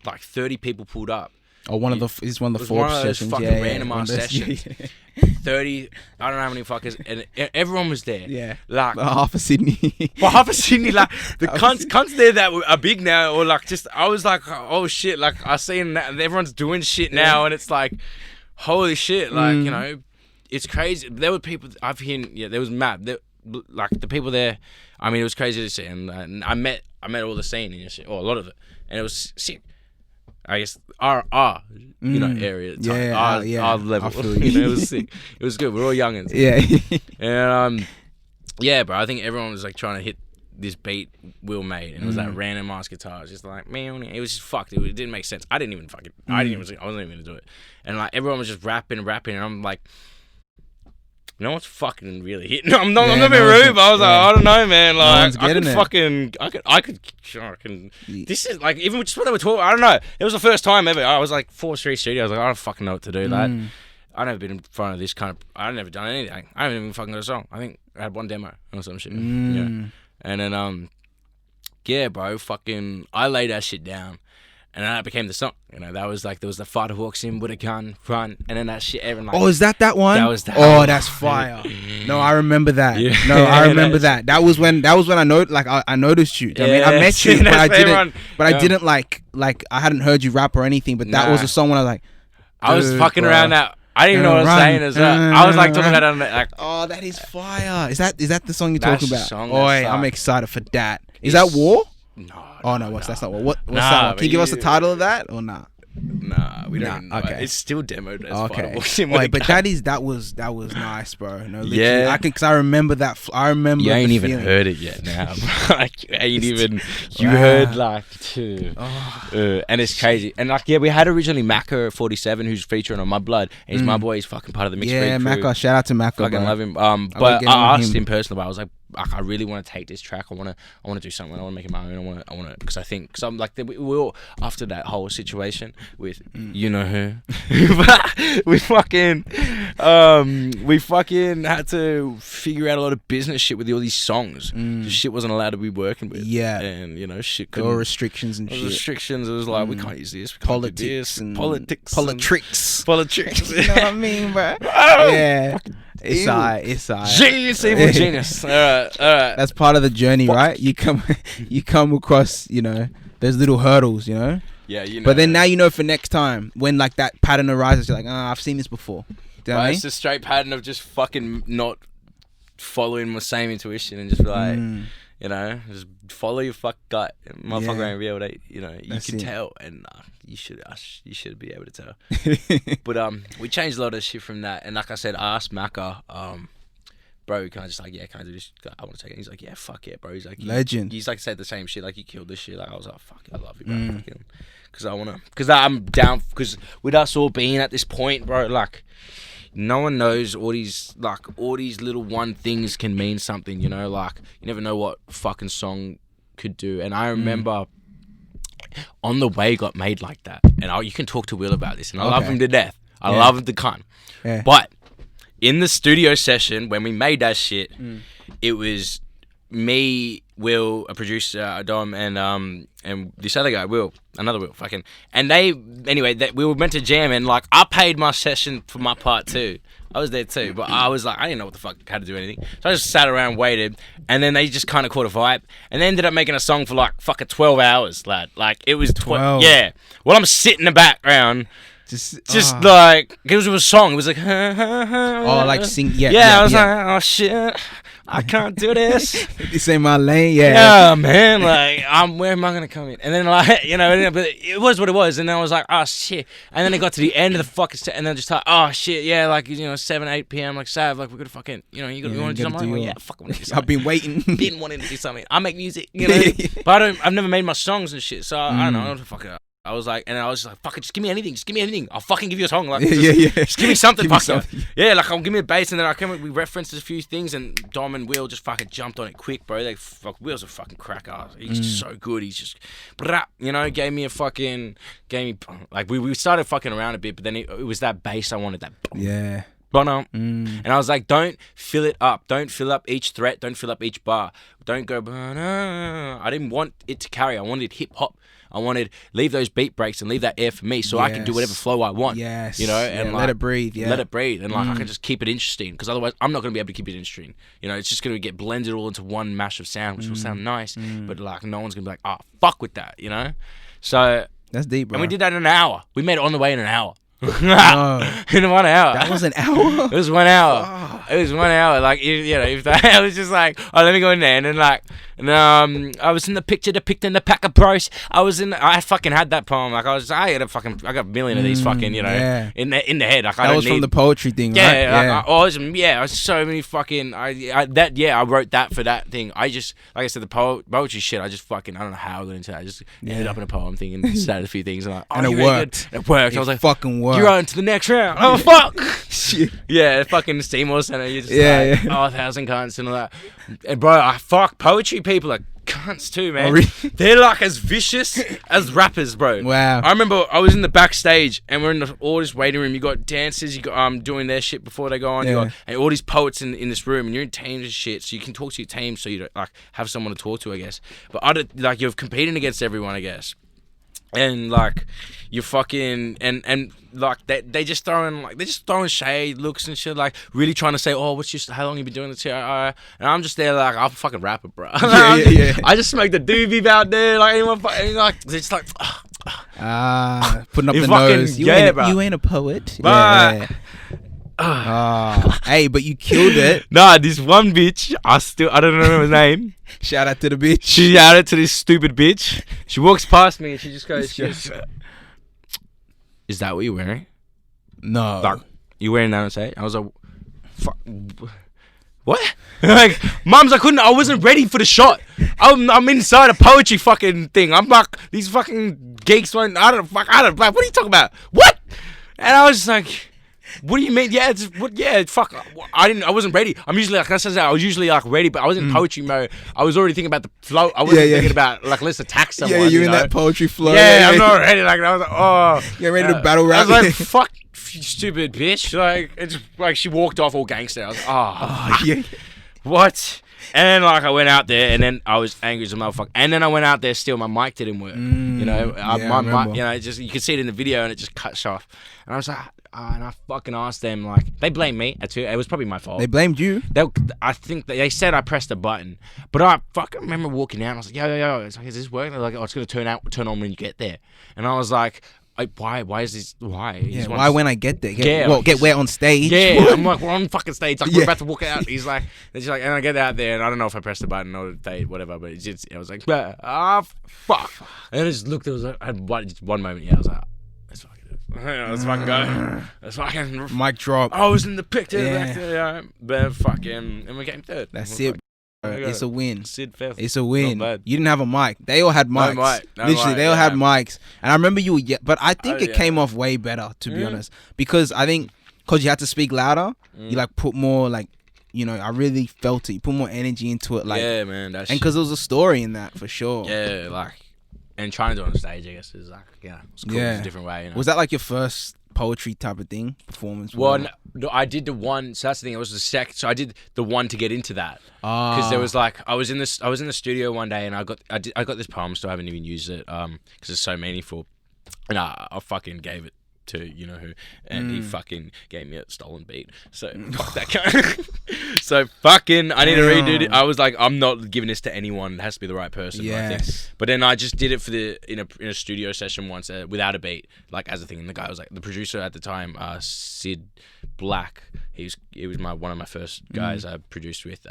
Like 30 people pulled up. Oh, one of the Forbes sessions. Fucking random ass sessions. 30, I don't know how many fuckers, and everyone was there. Yeah. Like half of Sydney. Well, half of Sydney, like the cunts there that are big now, or like just, I was like, oh shit, like I seen that everyone's doing shit now, and it's like, holy shit, like, you know, it's crazy. There were people I've heard, there was mad. Like the people there, I mean, it was crazy to see, and I met all the scene and shit, or a lot of it, and it was sick. I guess our you know, area, our level, you know, it was sick. It was good. We're all youngins. Yeah. And yeah, bro. I think everyone was like trying to hit this beat Will made, and it was like random ass guitars, just like, man, it was just fucked. It didn't make sense. I wasn't even gonna do it, and like everyone was just rapping, and I'm like, no one's fucking really hitting. I'm not being rude, but I was like, I don't know, man. Like, I could. This is like, even just what they were talking. I don't know. It was the first time ever. I was like 4th Street Studio. I was like, I don't fucking know what to do. Like, I've never been in front of this kind of. I've never done anything. I haven't even fucking got a song. I think I had one demo or some shit. Yeah. And then yeah, bro. Fucking, I laid that shit down. And then that became the song. You know, that was like, there was the fighter who walks in with a gun, run, and then that shit. Everyone like, is that one? That was that. Oh, that's fire. No, I remember that. Yeah. No, I remember that. That was when I know, like, I noticed you. I mean, I met you, but I didn't like I hadn't heard you rap or anything. But that was a song when I was like, I was fucking around that. I didn't even know what I was saying as well. I was like talking about it like, oh, that is fire. Is that the song you're talking about? Oi, I'm excited for that. Is that War? No. Oh no, that's not what's that one? Can you give us the title of that or not? Nah, we don't. Okay, it's still demoed as Wait, but that was nice, bro. No, yeah, because I remember that. I remember. You ain't even heard it yet now. Like, you ain't even. You heard like two, and it's crazy. And like, yeah, we had originally Macca 47, who's featuring on My Blood. And he's my boy. He's fucking part of the mixed breed crew. Macca. Shout out to Macca. Fucking love him. But I asked him personally. But I was like, I really want to take this track. I want to do something. I want to make it my own. I want to, because I'm like, we all, after that whole situation with you know who, we fucking had to figure out a lot of business shit with all these songs. Shit wasn't allowed to be working with. Yeah, and you know, shit. There were restrictions and shit. Restrictions. It was like, we can't use this. Politics and politics. You know what I mean, bro? Yeah. It's alright. Genius, evil genius. All right. That's part of the journey, right? You come across, you know, there's little hurdles, you know. Yeah, you know. But then now you know for next time when like that pattern arises, you're like, I've seen this before. Do you know what I mean? It's a straight pattern of just fucking not following my same intuition and just like, you know, just follow your fuck gut. Motherfucker ain't be able to, you know, you can tell, and you should be able to tell. But we changed a lot of shit from that, and like I said, I asked Macca, bro, can I do this? I want to take it. He's like, yeah, fuck it, bro. He's like, legend. He's like said the same shit, like you killed this shit. Like I was like, fuck it, I love you, bro. Because I'm down. Because with us all being at this point, bro, like, no one knows all these little one things can mean something, you know, like you never know what fucking song could do. And I remember On the Way got made like that, and you can talk to Will about this, and I love him to death. I love him to cunt. Yeah. But in the studio session when we made that shit, it was me, Will, a producer, Dom, and this other guy, Will, another Will, fucking, and we were meant to jam, and like I paid my session for my part too. I was there too, but I was like, I didn't know what the fuck, how to do anything, so I just sat around, waited, and then they just kind of caught a vibe, and they ended up making a song for like fucking 12 hours, lad. Like it was 12. Yeah. Well, I'm sitting in the background. Just like, it was a song. It was like, like sing, I was like, oh shit, I can't do this. This ain't my lane, yeah. Yeah, man, like, where am I gonna come in? And then like, you know, but it was what it was. And then I was like, oh shit. And then it got to the end of the fucking set, and then just like, oh shit, yeah, like, you know, 7, 8 p.m. like Sav, like we're gonna fucking, you know, you want to do something? Like, yeah, fuck, I want to do something. I've been waiting. Didn't want to do something. I make music, you know, but I've never made my songs and shit, so I don't know. I don't fuck it up. I was like, and I was just like, fuck it, just give me anything. I'll fucking give you a song. Like, just give me something. Yeah, like, I'll give me a bass, and then we referenced a few things, and Dom and Will just fucking jumped on it quick, bro. Will's a fucking cracker. He's just so good. He's just, you know, gave me, like, we started fucking around a bit, but then it was that bass I wanted, that. Yeah. And I was like, don't fill it up. Don't fill up each threat. Don't fill up each bar. Don't go. I didn't want it to carry. I wanted hip hop. I wanted leave those beat breaks and leave that air for me, so I can do whatever flow I want. Yes. You know, and like, let it breathe. Yeah. Let it breathe, and like I can just keep it interesting, because otherwise I'm not gonna be able to keep it interesting. You know, it's just gonna get blended all into one mash of sound, which will sound nice, but like no one's gonna be like, oh, fuck with that. You know, so that's deep, bro. And we did that in an hour. We made it on the way in an hour. No. In 1 hour. That was an hour? It was 1 hour. Oh. It was 1 hour. Like, you know, I was just like, oh, let me go in there. And then, like, I was in the picture depicting the pack of bros. I fucking had that poem. Like, I got a million of these fucking, you know, in the head. Like, that was from the poetry thing, right? Yeah. I was so many fucking, I wrote that for that thing. I just, like I said, the poetry shit, I just fucking, I don't know how I got into that. I just ended up in a poem thing and started a few things. And, like, and it worked. It worked. I was like, fucking worked. You're on to the next round. Oh, fuck. Shit. Yeah, fucking Seymour Center. You're just like, 1,000 cunts and all that. And bro, I fuck poetry people are cunts too, man. Oh, really? They're like as vicious as rappers, bro. Wow. I remember I was in the backstage and we're in all this waiting room. You got dancers, you got doing their shit before they go on. You got, and all these poets in this room, and you're in teams and shit, so you can talk to your team, so you don't like have someone to talk to, I guess. But like you're competing against everyone, I guess. And like you fucking and like they just throwing shade looks and shit, like really trying to say, oh, how long you been doing this here? And I'm just there like, I'm a fucking rapper, bro. I just smoked the doobie out there, like anyone fucking, like it's like putting up the fucking, nose. You ain't a poet. But hey, but you killed it. Nah, this one bitch, I don't know her name. Shout out to the bitch. She shouted to this stupid bitch. She walks past me and she just goes, is that what you're wearing? No. Like, you wearing that on stage? I was like, fuck. What? Like, mums, I wasn't ready for the shot. I'm inside a poetry fucking thing. I'm like, these fucking geeks won't, like, what are you talking about? What? And I was just like, what do you mean? Fuck. I wasn't ready. I'm usually like, I was usually like ready, but I was in poetry mode. I was already thinking about the flow. I wasn't thinking about like, let's attack someone. Yeah, you're in that poetry flow. Yeah, I'm not ready. Like, I was like, oh. You're ready to battle rap. I was like, fuck, you stupid bitch. Like, it's like she walked off all gangster. I was like, oh yeah. What? And then like I went out there, and then I was angry as a motherfucker. And then I went out there still, my mic didn't work. You know, my mic, you know, just you can see it in the video, and it just cuts off. And I was like, and I fucking asked them, like, they blamed me too. It was probably my fault. They blamed you. I think they said I pressed a button, but I fucking remember walking out. And I was like, yo, it's like, is this working? They're like, oh, it's gonna turn on when you get there. And I was like, why is this? Why? Yeah, why when I get there? Get where on stage? Yeah, I'm like, we're on fucking stage. Like, we're about to walk out. He's like, and I get out there, and I don't know if I pressed the button or whatever, but I was like, fuck. And I just looked. There was I had one moment. Yeah, I was like, let's fucking go. Let's fucking mic drop. I was in the picture back there, but fucking, and we came third. That's it. It's a win. Sid fifth. It's a win. You didn't have a mic. They all had mics. Literally, they all had mics. And I remember you were, but I think it came off way better, to be honest, because I think because you had to speak louder, you like put more like, you know, I really felt it. You put more energy into it, like, yeah, man. And because there was a story in that for sure. Yeah, like, and trying to do it on stage, I guess, is like, it's cool. It's a different way. You know? Was that like your first poetry type of thing, performance? Well, no, I did the one. So that's the thing. It was the second. So I did the one to get into that. Because there was like I was in the studio one day and I got this poem. Still haven't even used it. Because it's so meaningful, and I fucking gave it to you know who, and he fucking gave me a stolen beat. So fuck that guy. So fucking I need to redo it. I was like, I'm not giving this to anyone. It has to be the right person. Yes. But then I just did it for in a studio session once without a beat, like as a thing. And the guy was like, the producer at the time, Sid Black. He was one of my first guys I produced with.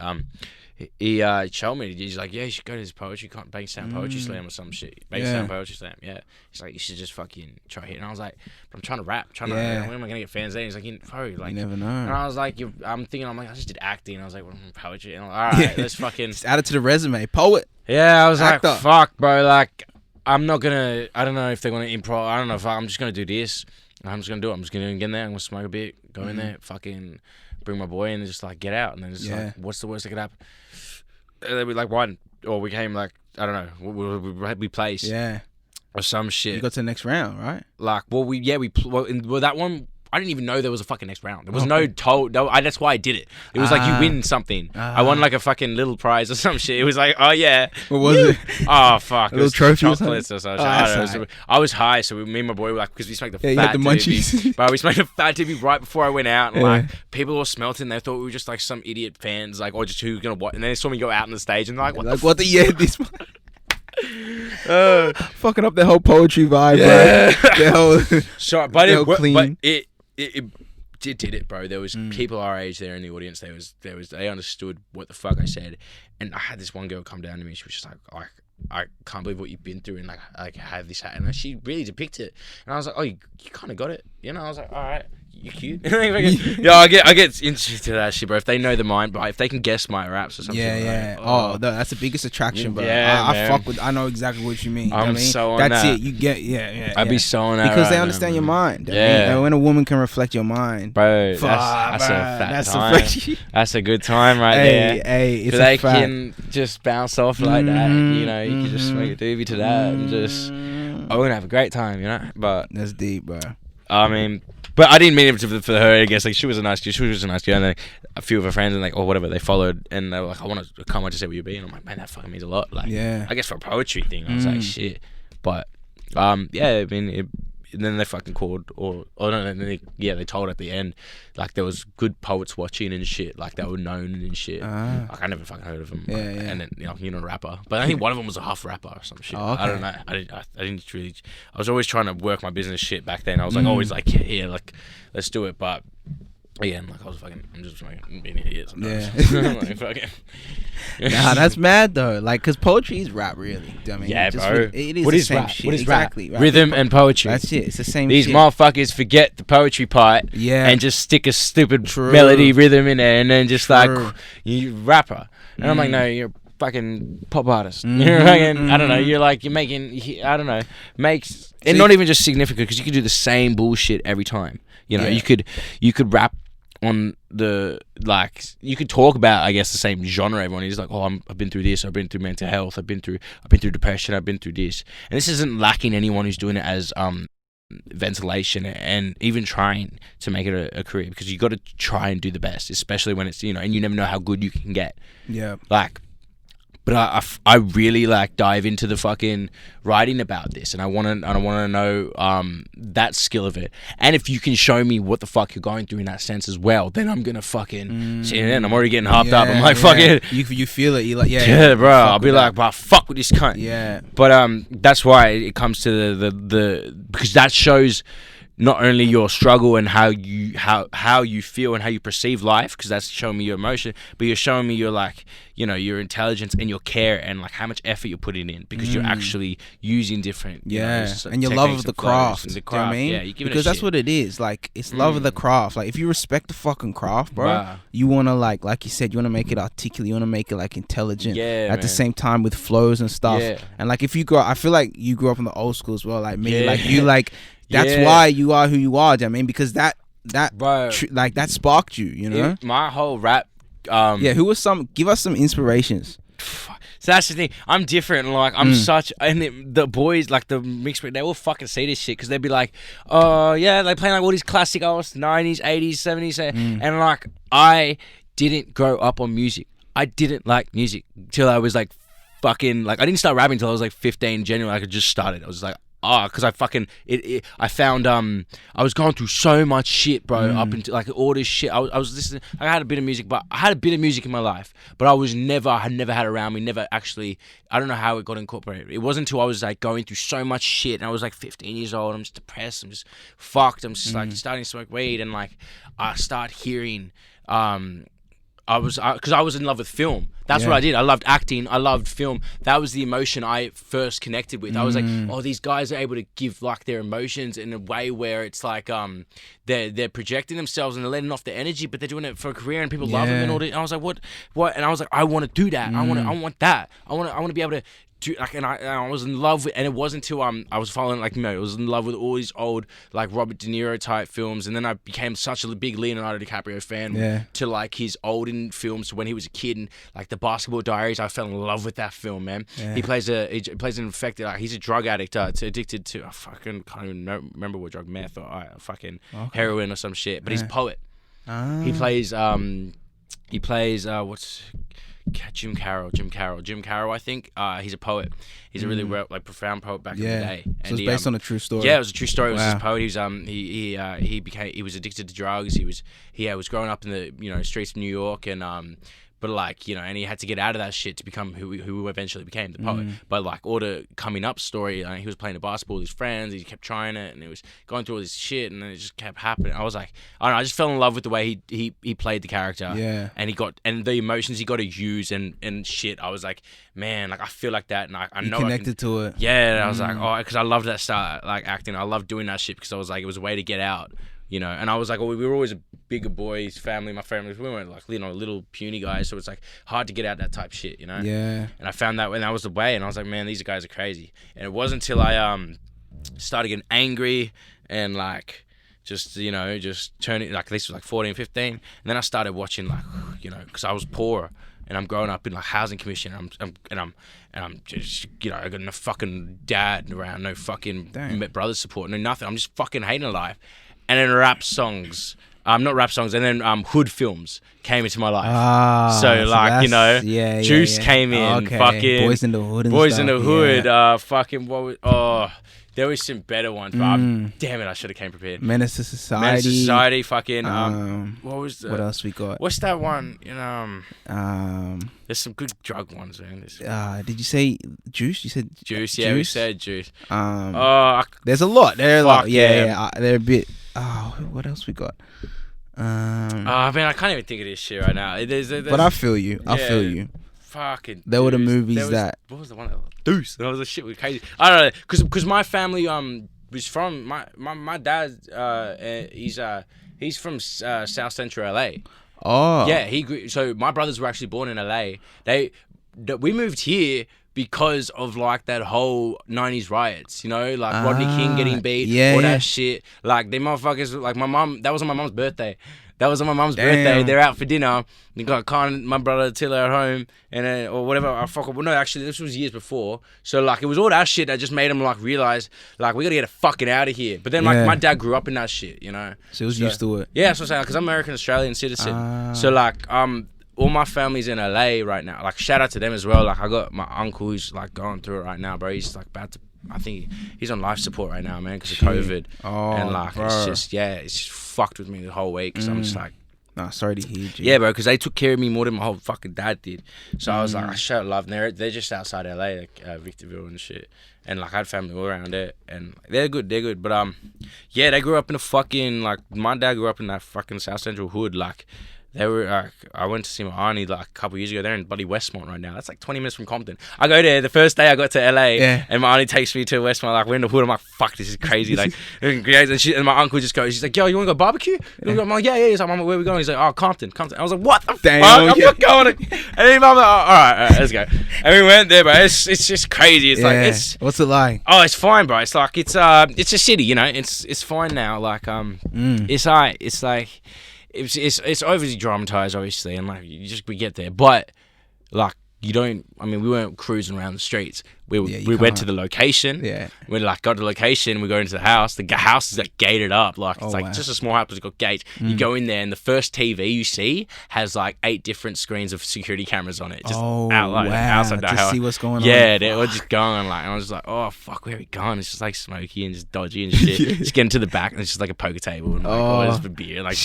He showed me. He's like, yeah, you should go to this Bankstown Poetry Slam or some shit. Bankstown Poetry Slam, yeah. He's like, you should just fucking try it. And I was like, but I'm trying to rap. When am I gonna get fans there? He's like, bro, like, you never know. And I was like, I'm like, I just did acting. And I was like, well, poetry. And I'm like, all right, let's fucking just add it to the resume. Poet. Yeah, I was Actor. like, fuck, bro. Like, I'm not gonna. I don't know if they're gonna improv. I don't know if I'm just gonna do this. I'm just gonna do it. I'm just gonna get in there. I'm gonna smoke a bit. Go in there. Fucking bring my boy in and just like get out. And then just like, what's the worst that could happen? And then we like won, or we came like I don't know. We placed. Yeah. Or some shit. You got to the next round, right? Like, that one. I didn't even know there was a fucking next round. There was no told. No, that's why I did it. It was like you win something. I won like a fucking little prize or some shit. It was like, oh yeah. What was it? Oh fuck. A little trophy or chocolates or something. I don't know. So I was high, so me and my boy were like, because we smoked the you fat had the munchies. But we smoked a fat TV right before I went out, and like people were smelting. They thought we were just like some idiot fans, like or just who were gonna watch. And then they saw me go out on the stage, and they're like, what this. Fucking up their whole poetry vibe, bro. Their whole, sure, but clean. It did it, bro. There was people our age there in the audience. They understood what the fuck I said, and I had this one girl come down to me. She was just like, I can't believe what you've been through, and like have this hat, and she really depicted it. And I was like, oh, you kind of got it, you know? I was like, all right. You cute? Yeah, I get into that shit, bro. If they know the mind, but if they can guess my raps or something, that's the biggest attraction, bro. Yeah, I fuck with. I know exactly what you mean. I'm so on that's that. it. You get, I'd be so on that because right they understand now, your mind. Yeah, when a woman can reflect your mind, bro. That's a good time right there. Hey, it's so a they fact. can just bounce off like that. You know, you can just smoke a doobie to that and just. I'm gonna have a great time, you know. But that's deep, bro. I mean. But I didn't mean it for her. I guess like she was a nice girl. And then a few of her friends and like or whatever they followed and they were like, I want to come. I just say where you be, and I'm like, man, that fucking means a lot. Like, I guess for a poetry thing, I was like, shit. But I mean, and then they fucking called or no, and then they told at the end like there was good poets watching and shit. Like they were known and shit. Like I never fucking heard of them. And then you're not a rapper, but I think one of them was a half rapper or some shit. I don't know. I didn't really. I was always trying to work my business shit back then. I was like always like yeah, like let's do it. But again, like I'm just fucking being an idiot sometimes. Like, fucking. Nah, that's mad though. Like, cause poetry is rap, really. I mean, yeah, bro. It is what the is same rap? shit. What is exactly, rap? Rhythm and poetry. That's it. It's the same. These shit. motherfuckers forget the poetry part, and just stick a stupid melody rhythm in there, and then just like you rapper. And I'm like, no, you're a fucking pop artist. You're fucking, I don't know. You're like you're making, I don't know, makes and not even just significant because you could do the same bullshit every time. You know, you could rap on the like you could talk about I guess the same genre everyone is like I've been through this, I've been through mental health, I've been through depression, I've been through this, and this isn't lacking anyone who's doing it as ventilation and even trying to make it a career because you got to try and do the best, especially when it's and you never know how good you can get. Like but I really like dive into the fucking writing about this, and I want to know that skill of it. And if you can show me what the fuck you're going through in that sense as well, then I'm gonna fucking see it. I'm already getting hopped up. I'm like fucking. You feel it. You like bro. I'll be like, bro, fuck with this cunt. Yeah. But that's why it comes to the because that shows not only your struggle and how you feel and how you perceive life, because that's showing me your emotion, but you're showing me your like your intelligence and your care and like how much effort you're putting in because you're actually using different and your love of the craft. The craft. You know what I mean? Yeah, you give because it a that's shit. what it is. Like it's love of the craft. Like if you respect the fucking craft, bro, you wanna like you said, you wanna make it articulate. You wanna make it like intelligent. At the same time with flows and stuff. And like if you I feel like you grew up in the old school as well. Like me, like you like. That's why you are who you are, I mean, because that like that sparked you, you know. My whole rap. Who was give us some inspirations. So that's the thing. I'm different. Like I'm such, and the boys, like the mixed breed, they all fucking see this shit because they'd be like, "Oh yeah," they playing like all these classic 90s, 80s, 70s, and like I didn't grow up on music. I didn't like music till I was like fucking like I didn't start rapping until I was like 15. Genuinely, I could just started. I was like. Because I fucking I found I was going through so much shit, bro. Up into like all this shit. I was listening. I had a bit of music, but I had a bit of music in my life, but I had never had it around me. Never actually. I don't know how it got incorporated. It wasn't until I was like going through so much shit, and I was like 15 years old. I'm just depressed. I'm just fucked. I'm just like starting to smoke weed, and like I start hearing. Because I was in love with film. That's what I did. I loved acting. I loved film. That was the emotion I first connected with. I was like, oh, these guys are able to give like their emotions in a way where it's like they're projecting themselves and they're letting off their energy, but they're doing it for a career and people love them and all that. And I was like, what? And I was like, I want to do that. I want that. I want to be able to. And I was in love with, and it wasn't until I was following like I was in love with all these old like Robert De Niro type films, and then I became such a big Leonardo DiCaprio fan to like his olden films when he was a kid, and like the Basketball Diaries. I fell in love with that film, man. He plays an infected, like he's a drug addict, addicted to I fucking can't even remember what drug, meth or fucking heroin or some shit. But he's a poet. He plays what's Jim Carroll, I think. He's a poet. He's a really like profound poet back in the day. And so it's based on a true story. Yeah, it was a true story. It was his poet. He was he was addicted to drugs. He was growing up in the streets of New York, and but like and he had to get out of that shit to become who eventually became the poet. But like all the coming up story, he was playing basketball with his friends. He kept trying it, and he was going through all this shit, and then it just kept happening. I was like, I don't know. I just fell in love with the way he played the character. Yeah, and the emotions he got to use and shit. I was like, man, like I feel like that, and I know connected to it. Yeah, and I was like, because I loved that style, like acting. I loved doing that shit because I was like, it was a way to get out. And I was like, we were always a bigger boys family. My family, we weren't like, little puny guys. So it's like hard to get out that type shit, Yeah. And I found that when that was the way, and I was like, man, these guys are crazy. And it wasn't until I started getting angry and like just turning, like this was like 14, 15. And then I started watching like, because I was poor and I'm growing up in like housing commission. I'm just, I got no fucking dad around, no fucking brother support, no nothing. I'm just fucking hating life. And then rap songs, not rap songs, and then hood films came into my life. So like, Juice came in, fucking Boys in the Hood and Boys stuff. in the Hood, fucking there was some better ones, but damn it, I should have came prepared. Menace to Society, fucking what else we got? What's that one? There's some good drug ones, man. Did you say Juice? You said Juice. Yeah, we said Juice. There's a lot. They're they're a bit. What else we got? Man, I can't even think of this shit right now. But I feel you. I feel you. Fucking. There were the movies that. What was the one? Deuce. That was a shit. Was crazy. I don't know, because my family was from my dad. He's from South Central LA. Oh. Yeah, so my brothers were actually born in LA. We moved here because of like that whole 90s riots, like Rodney King getting beat, that shit. Like they motherfuckers, like my mom, that was on my mom's birthday. Birthday. They're out for dinner. They got my brother Tilla at home, and or whatever. No, actually, this was years before. So like, it was all that shit that just made them like realize, like, we gotta get fucking out of here. But then like, my dad grew up in that shit, So he was used to it. Yeah, that's what I'm saying. Because I'm American Australian citizen. So like, all my family's in LA right now. Like, shout out to them as well. Like, I got my uncle who's like going through it right now, bro. He's like about to. I think he's on life support right now, man, because of COVID. And like, bro. It's just fucked with me the whole week. Because I'm just like, nah, sorry to hear you. Yeah, bro, because they took care of me more than my whole fucking dad did. So I was like, I shout love. And they're just outside LA, like Victorville and shit. And like, I had family all around there, and they're good. But they grew up in a fucking, like, my dad grew up in that fucking South Central hood, like. They were. I went to see my auntie like a couple years ago. They're in bloody Westmont right now. That's like 20 minutes from Compton. I go there the first day I got to LA, and my auntie takes me to Westmont. Like, we're in the hood. I'm like, fuck, this is crazy. Like, and my uncle just goes. She's like, yo, you want to go barbecue? I'm like, yeah. He's like, mama, where are we going? He's like, oh, Compton. I was like, what the fuck? I'm not going. And then mama, all right, let's go. And we went there, bro. It's just crazy. It's like what's it like? Oh, it's fine, bro. It's like it's a city, It's fine now. Like it's alright. It's like. It's overly dramatized, obviously, and like we get there, but like you don't. I mean, we weren't cruising around the streets. We you went to can't. the location. Yeah. We like got to the location. We go into the house. The house is like gated up. Like it's like wow. just a small house, but it's got gates. You go in there, and the first TV you see has like 8 different screens of security cameras on it. Just outside the to house. see what's going on. Yeah, they were just going like, and I was just like, oh fuck, where are we going? It's just like smoky and just dodgy and shit. Just getting to the back, and it's just like a poker table and like orders for beer. Like,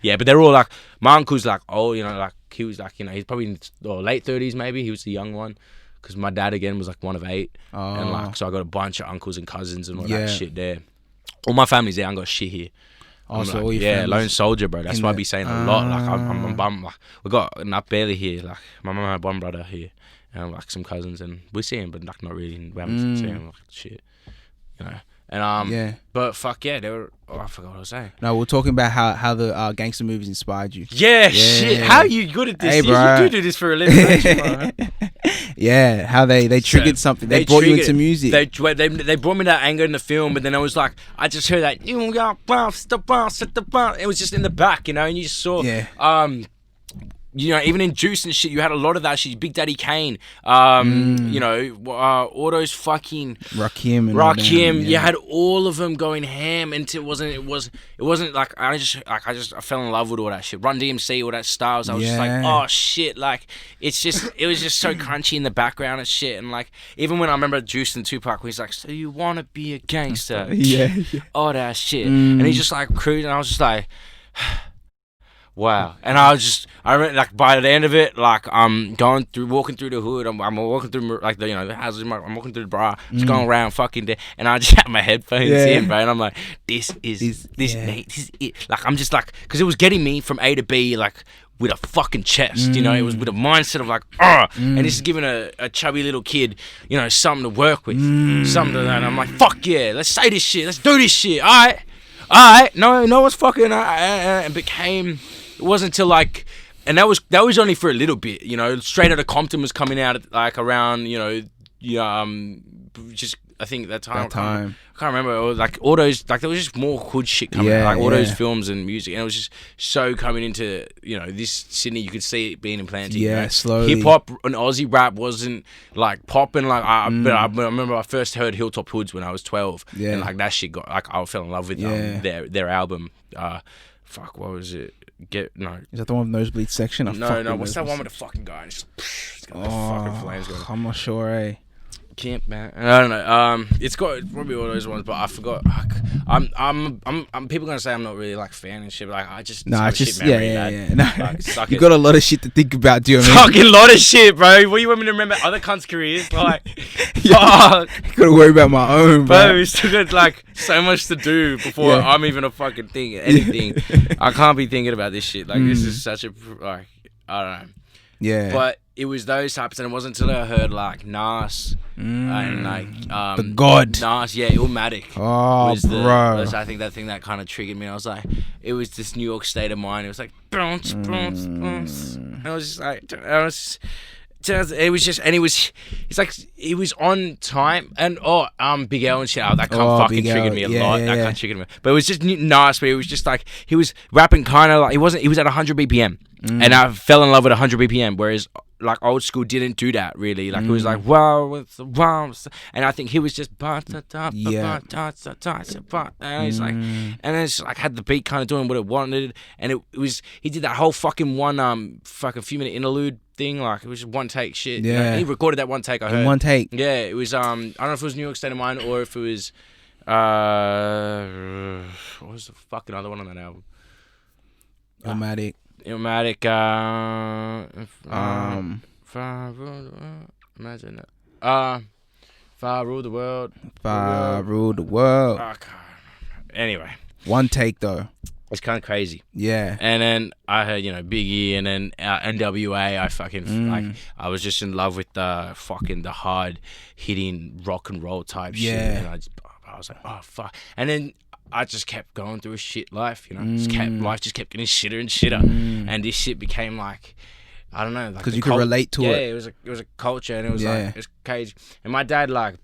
yeah, but they're all like, my uncle's like, oh, you know, like he was like, you know, he's probably in late 30s maybe. He was the young one. Because my dad, again, was like one of 8. And like, so I got a bunch of uncles and cousins and all that shit there. All my family's there. I ain't got shit here. Also, like, all your yeah, lone soldier, bro. That's why I be saying a lot. Like, I'm bum. Like, we got not barely here. Like, my mum and my one brother here. And like some cousins. And we see him, but like not really. We haven't seen him. Like, shit. You know. And but fuck yeah, they were. Oh, I forgot what I was saying. No, we're talking about how the gangster movies inspired you. Yeah, shit. How are you good at this? Hey, bro. You do this for a living. Yeah, how they triggered something. They brought you into music. They brought me that anger in the film, but then I was like, I just heard that. It was just in the back, you know, and you just saw. You know, even in Juice and shit, you had a lot of that shit. Big Daddy Kane, you know, all those fucking Rakim. You had all of them going ham, and it wasn't like I fell in love with all that shit. Run DMC, all that styles. I was just like, oh shit, like it was just so crunchy in the background and shit. And like even when I remember Juice and Tupac, where he's like, so you wanna be a gangster? All that shit, and he's just like cruising. I was just like. Wow. And I remember, like, by the end of it, like, I'm walking through the hood, I'm walking through, like, the, you know, the houses, I'm walking through the bar, just going around fucking there, and I just have my headphones in, bro, and I'm like, this is it. Like, I'm just like, because it was getting me from A to B, like, with a fucking chest, you know, it was with a mindset of like, and this is giving a chubby little kid, you know, something to work with, something to, and I'm like, fuck yeah, let's say this shit, let's do this shit, alright, no one's fucking, and became. It wasn't until like, and that was only for a little bit, you know. Straight Outta Compton was coming out at, like around, you know, just I think that time. I can't remember. It was like all those, like there was just more hood shit coming out, like all those films and music, and it was just so coming into, you know, this Sydney. You could see it being implanted. Yeah, you know? slowly. Hip hop and Aussie rap wasn't like popping. Like but I remember I first heard Hilltop Hoods when I was 12, and like that shit got like I fell in love with their album. Fuck, what was it? Is that the one with nosebleed section? No. What's that one with the fucking guy? It's got the fucking flames going. I'm not sure, Camp man. I don't know. It's got probably all those ones, but I forgot. I'm people gonna say I'm not really like fan and shit, but like I just it's just memory, No. Like, you got a lot of shit to think about, do you know what I mean? Fucking lot of shit, bro. What you want me to remember other cunts' careers? Like, fuck. Gotta worry about my own, bro. We still got like so much to do before I'm even a fucking thing. Anything. I can't be thinking about this shit. Like this is such a like I don't know. Yeah. But it was those types, and it wasn't until I heard like Nas and like the God Nas, Illmatic. Oh, bro. Was, I think that thing that kind of triggered me. I was like, it was this New York state of mind. It was like bounce, bounce, bounce. And I was just like, it was just, and it's like it was on time, and Big L and shit. That kind of fucking triggered me a lot. That kind of triggered me. But it was just nice. But it was just like he was rapping kind of like he was at 100 BPM, and I fell in love with 100 BPM. Whereas like old school didn't do that really. Like it was like wow, and I think he was just and it's like, and it's like had the beat kind of doing what it wanted, and it was he did that whole fucking fucking few minute interlude thing, like it was just one take shit. Yeah, you know? He recorded that one take. I heard in one take. Yeah, it was I don't know if it was New York State of Mind or if it was what was the fucking other one on that album? Illmatic. Imagine that. Far rule the world. Far rule the world. Anyway, one take though. It's kind of crazy. Yeah. And then I heard, Biggie, and then NWA. I fucking like. I was just in love with the hard hitting rock and roll type shit. And I was like, oh fuck. And then I just kept going through a shit life, life just kept getting shitter and shitter, and this shit became like, I don't know, like because you could relate to it. Yeah, it was a culture, and it was like it was cage. And my dad, like,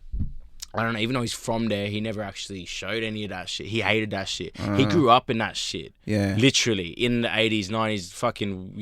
I don't know, even though he's from there, he never actually showed any of that shit. He hated that shit. He grew up in that shit. Yeah, literally in the 80s, 90s, fucking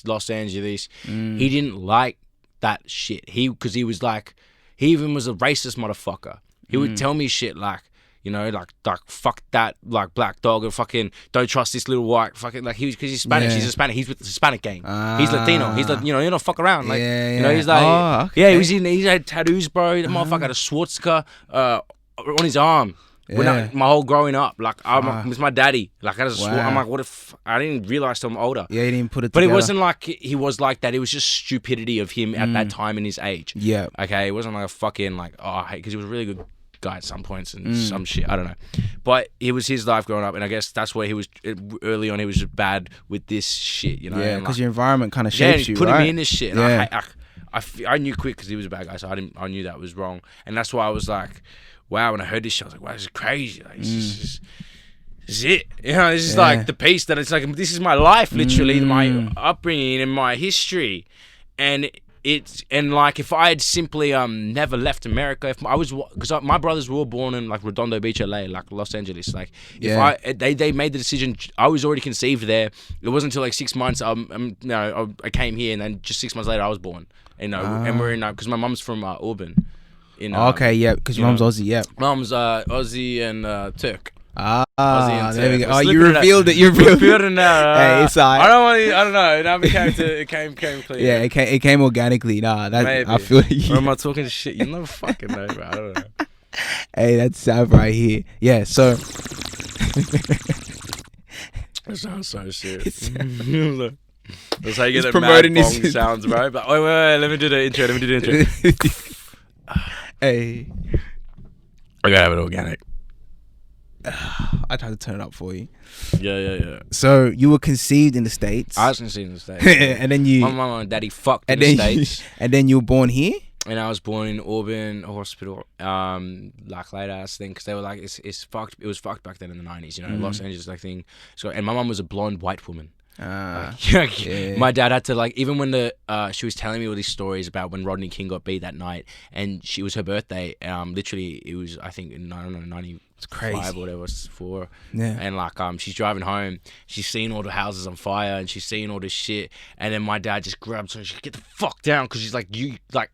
Los Angeles. He didn't like that shit. Because he was like, he even was a racist motherfucker. He would tell me shit like, you know, like fuck that, like black dog, and fucking don't trust this little white fucking, like, because he's Spanish, he's Hispanic, he's with the Hispanic gang, he's Latino, he's like, you know, you don't fuck around, like, you know, he's like, he had tattoos, bro. The motherfucker had a swastika on his arm. My whole growing up, like, it was my daddy, like, I was I'm like, what if I didn't realize till I'm older. Yeah, he didn't put it but together. It wasn't like he was like that. It was just stupidity of him at that time in his age. Yeah. Okay, it wasn't like a fucking like, oh, I hate, because he was a really good guy at some points and some shit, I don't know, but it was his life growing up, and I guess that's where he was early on. He was just bad with this shit, you know. Yeah, because like, your environment kind of shapes you, putting right? me in this shit. And I knew quick because he was a bad guy, so I knew that was wrong, and that's why I was like, wow. When I heard this shit, I was like, wow, this is crazy. Like, this is it. You know, this is like the piece that it's like, this is my life, literally, my upbringing and my history, and like, if I had simply never left America, if I was, because my brothers were all born in like Redondo Beach, LA, like Los Angeles, like if they made the decision, I was already conceived there. It wasn't until like 6 months I came here, and then just 6 months later I was born. You know, and we're in because my mum's from Auburn. Because your mum's Aussie, Mum's Aussie and Turk. There we go. Oh, you revealed it. You revealed it now. Hey, it's I don't know. Now it came clear. Yeah, it came organically. Nah, that maybe. I feel. Or am I talking shit? You never fucking know, bro. I don't know. Hey, that's Sav right here. Yeah, so. That sounds so serious. That's how you get that promoting mad bong sounds, bro. But wait, let me do the intro. Hey, I gotta have it organic. I tried to turn it up for you. Yeah. So you were conceived in the States. I was conceived in the States. And then my mum and daddy fucked in the States. And then you were born here? And I was born in Auburn Hospital, like late ass thing, because they were like, it's fucked. It was fucked back then in the 90s, you know, Los Angeles like thing. So, and my mum was a blonde white woman. My dad had to, like, even when she was telling me all these stories about when Rodney King got beat that night, and it was her birthday. Literally, it was, I think, in, I don't know, 95 or whatever, it was 4. Yeah. And like, she's driving home, she's seen all the houses on fire, and she's seen all this shit. And then my dad just grabs her and she's like, get the fuck down, because she's like,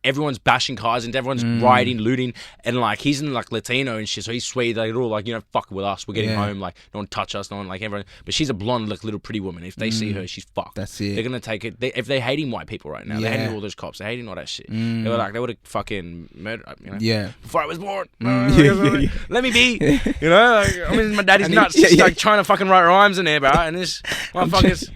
everyone's bashing cars and everyone's rioting, looting, and like, he's in like Latino and shit, so he's sweet, like, all like, you know, fuck with us, we're getting home, like, no one touch us, no one, like, everyone. But she's a blonde, like, little pretty woman. If they see her, she's fucked. That's it. They're gonna take it. If they're hating white people right now, they're hating all those cops, they're hating all that shit. They were like, they would have fucking murdered, you know? Yeah. Before I was born. Let me be, you know, like, I mean, my daddy's nuts, like, trying to fucking write rhymes in there, bro, and this motherfuckers,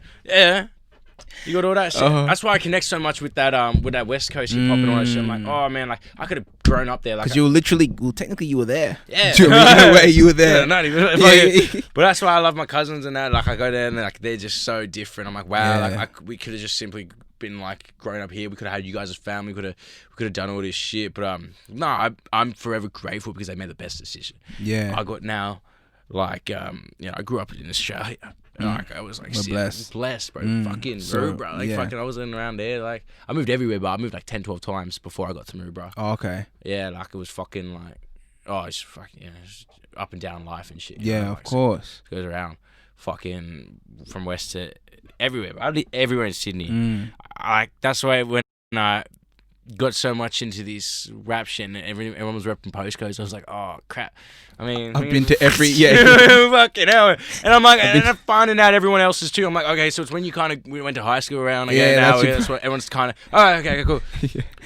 you got all that shit. That's why I connect so much with that West Coast hip hop and all that shit. I'm like, oh man, like, I could have grown up there, like, because you were literally, technically you were there. Yeah. In a way, you were there. Yeah, not even. But that's why I love my cousins and that. Like, I go there and like, they're just so different. I'm like, wow, like, we could have just simply been like grown up here. We could have had you guys as family. We could have done all this shit. But no, I'm forever grateful because they made the best decision. Yeah. I got now, like, you know, I grew up in Australia. And like, I was like, blessed, bro. Fucking Maroubra. Like, fucking, I wasn't around there. Like, I moved everywhere, but I moved like 10, 12 times before I got to Maroubra. Oh, okay. Yeah, like, it was fucking like, it's fucking, you know, it's up and down life and shit. Yeah, know? of course. So it goes around fucking from west to everywhere. I lived everywhere in Sydney. That's why when I got so much into this rap shit and everyone was repping postcodes, I was like, oh crap. I mean, I've been to every fucking hell. And I'm like, and I'm finding out everyone else's too. I'm like, okay, so it's when you we went to high school around. That's what everyone's kind of. Oh, okay, cool.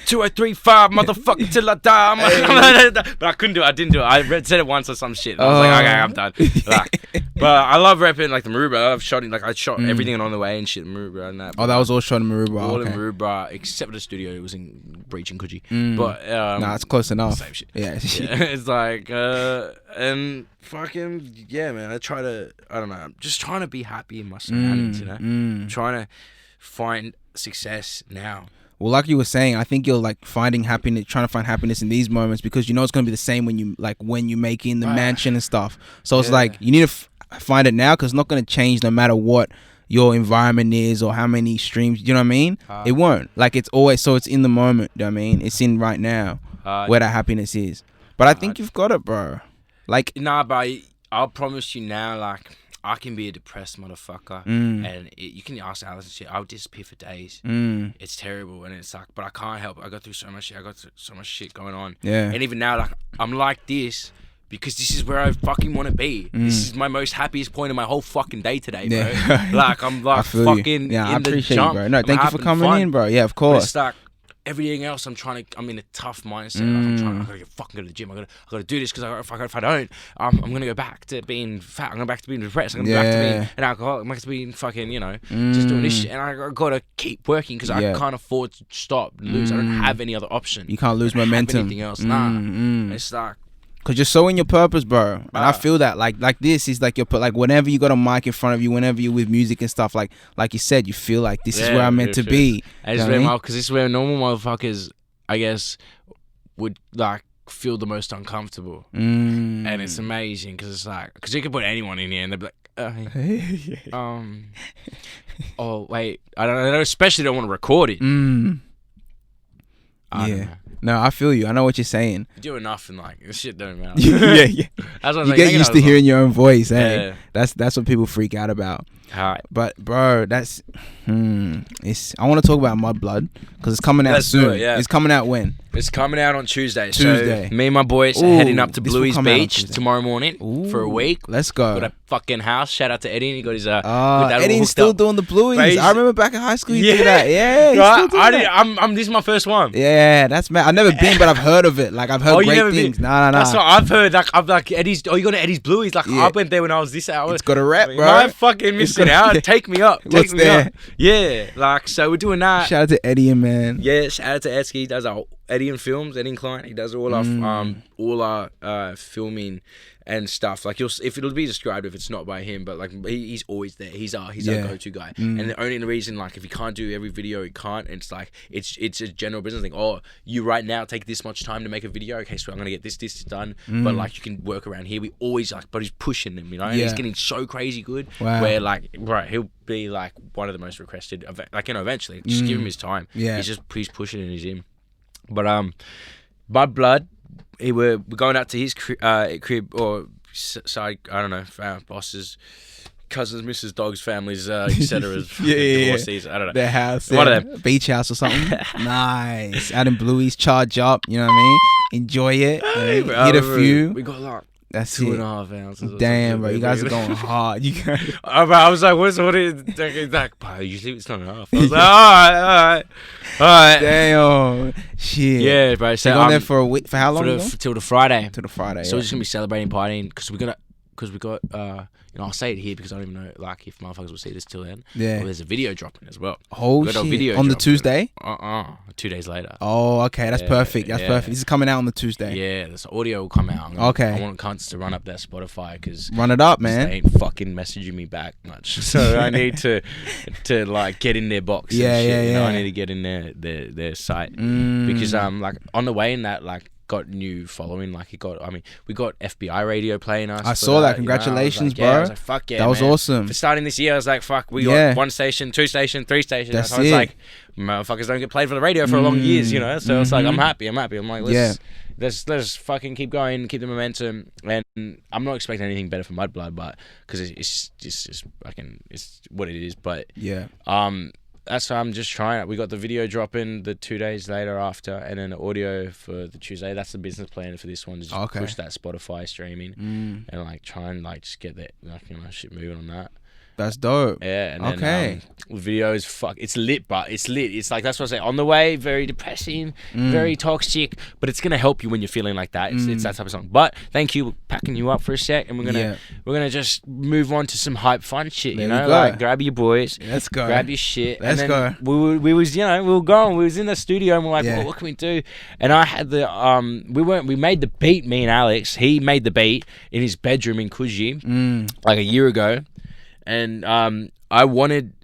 2035, motherfucker, till I die. I'm like, but I couldn't do it. I didn't do it. I said it once or some shit. And I was like, okay, I'm done. Like, but I love repping like the Maroubra. I've shot like I shot everything on the way and shit in Maroubra and that. Oh, that was all shot in Maroubra. All in Maroubra, except for the studio. It was in Breach and Coogee. But nah, it's close enough. Same shit. Yeah. It's like and fucking yeah, man. I don't know. I'm just trying to be happy in my surroundings, you know. I'm trying to find success now. Well, like you were saying, I think you're like trying to find happiness in these moments because you know it's going to be the same when you make it in the mansion and stuff. So it's like you need to find it now because it's not going to change no matter what your environment is or how many streams. You know what I mean? It won't. Like it's always it's in the moment. You know what I mean? It's in right now where that happiness is. But I think you've got it, bro. Like nah, but I'll promise you now, like I can be a depressed motherfucker, and you can ask Alice and shit. I'll disappear for days. It's terrible, and it's like, but I can't help it. I go through so much shit. I got so much shit going on. Yeah. And even now, like, I'm like this because this is where I fucking want to be. This is my most happiest point of my whole fucking day today, bro. Yeah. Like, I'm like fucking I in the appreciate jump. you, bro. No, thank you for coming in, bro. Yeah, of But course. it's like everything else. I'm in a tough mindset. Like, I gotta fucking go to the gym. I gotta do this because if I don't, I'm gonna go back to being fat. I'm going back to being depressed. I'm going back to being an alcoholic. I'm back to being fucking, just doing this shit. And I gotta keep working because I can't afford to stop, lose. I don't have any other option. You can't lose momentum. Anything else? Nah. It's like. Cause you're so in your purpose, bro, and I feel that like this is like like whenever you got a mic in front of you, whenever you're with music and stuff, like you said, you feel like this is where I'm meant to be. Because this is where normal motherfuckers, I guess, would like feel the most uncomfortable, and it's amazing because it's like because you can put anyone in here and they'd be like, oh wait, I don't know, especially don't want to record it. I don't know. No, I feel you. I know what you're saying. You do enough and like this shit don't matter. yeah. That's what you get used to hearing your own voice. Hey, Yeah. That's what people freak out about. Alright. But bro, that's I want to talk about Mudblood because it's coming out Let's do soon. it, yeah. It's coming out when? It's coming out on Tuesday. Tuesday. So me and my boys are Ooh, heading up to this will Bluey's come out on Beach Tuesday. tomorrow morning for a week. Let's go. Got a fucking house. Shout out to Eddie. He got his Eddie's still doing the Blueys. Crazy. I remember back in high school he did that. Yeah, he's still doing that. This is my first one. Yeah, that's mad. I've never been, but I've heard of it. Like I've heard great things. Nah. That's what I've heard. Like I'm like Eddie's. Oh, you going to Eddie's Bluey's? Like I went there when I was this hour. It's got a rep, bro. I fucking missed it out. Take me up. Take me there? up. Yeah, like so we're doing that. Shout out to Eddie, man. Yeah, shout out to Edsky. He does our Eddie and Films, Eddie and Client. He does all our filming and stuff. Like if it'll be described if it's not by him, but like he's always there. He's our go-to guy. And the only reason like if he can't do every video, he can't. And it's like it's a general business thing. Oh, you right now take this much time to make a video. Okay, so I'm gonna get this done. But like you can work around here. We always like, but he's pushing them, And he's getting so crazy good. Wow. Where like he'll be like one of the most requested. Like eventually, just give him his time. Yeah, he's pushing and he's in. But Mudblood, we're going out to his crib or side. I don't know, bosses, cousins, Mrs. Dog's families, etc. Divorcees. I don't know. Their house, one of them, beach house or something. Nice. Out in Bluey's, charge up. You know what I mean? Enjoy it. Hit a few. We got like. That's 2.5 ounces. Damn, bro, you guys are going hard. I was like, what is like? Bro, usually it's not enough. I was like, all right. Damn, shit. Yeah, bro. So going there for a week. For how long? Till the Friday. Till the Friday. So we're just gonna be celebrating, partying because we got. I'll say it here because I don't even know like if motherfuckers will see this till then. Yeah. Well, there's a video dropping as well. Oh shit! On the Tuesday? 2 days later. Oh, okay. That's perfect. That's perfect. This is coming out on the Tuesday. Yeah, this audio will come out. Okay. I want cunts to run up that Spotify because run it up, man. They ain't fucking messaging me back much, so I need to like get in their box. Yeah. I need to get in their site because like on the way in that like. Got new following, like we got FBI radio playing us. I saw that. Congratulations, bro. I was like, fuck yeah, that was man. awesome. For starting this year, I was like, fuck, we got 1 station, 2 station, 3 stations. That's I was like, motherfuckers don't get played for the radio for long years, So it's like, I'm happy. I'm like, let's fucking keep going, keep the momentum, and I'm not expecting anything better from Mudblood, but because it's just fucking it's what it is, but that's why I'm just trying it. We got the video dropping the 2 days later after, and then the audio for the Tuesday. That's the business plan for this one, to just push that Spotify streaming and like try and like just get that shit moving on that. That's dope. Yeah, and then video is it's lit, but it's lit. It's like that's what I say. On the way, very depressing, very toxic, but it's gonna help you when you're feeling like that. It's that type of song. But thank you, packing you up for a sec, and we're gonna just move on to some hype fun shit. Like grab your boys, let's go, grab your shit, let's go. We were going. We was in the studio, and we're like, what can we do? And I had the we made the beat. Me and Alex, he made the beat in his bedroom in Coogee like a year ago. And I wanted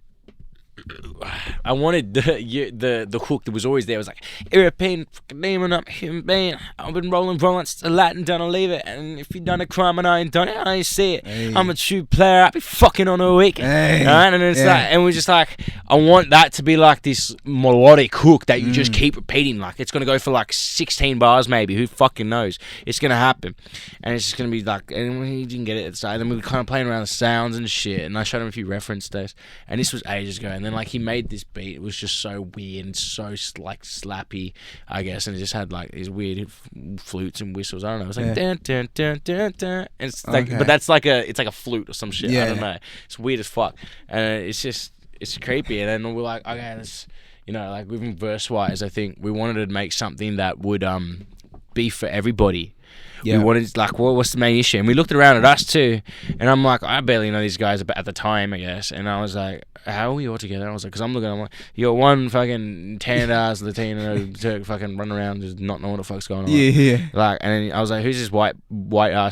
I wanted the hook that was always there. It was like, European fucking demon, I'm a human being. I've been rolling violence to Latin, don't leave it. And if you done a crime and I ain't done it, I ain't see it. Hey. I'm a true player. I be fucking on a weekend. Hey. Right? And it's like, and we're just like, I want that to be like this melodic hook that you just keep repeating. Like it's gonna go for like 16 bars maybe. Who fucking knows? It's gonna happen, and it's just gonna be like, and he didn't get it at the start. Then we were kind of playing around with sounds and shit. And I showed him a few reference days, and this was ages ago. And then like he made this beat. It was just so weird and so like slappy, I guess. And it just had like these weird flutes and whistles. I don't know. It was like dun, dun, dun, dun, dun. And it's like, but that's like it's like a flute or some shit. I don't know. It's weird as fuck, and it's creepy. And then we're like, okay, let's, like even verse wise, I think we wanted to make something that would be for everybody. Yeah. We wanted, like, what's the main issue? And we looked around at us too, and I'm like, I barely know these guys at the time, I guess. And I was like, how are we all together? I was like, because I'm like, you got one fucking tan-ass Latino Turk fucking running around just not knowing what the fuck's going on. Yeah. Like, and then I was like, who's this white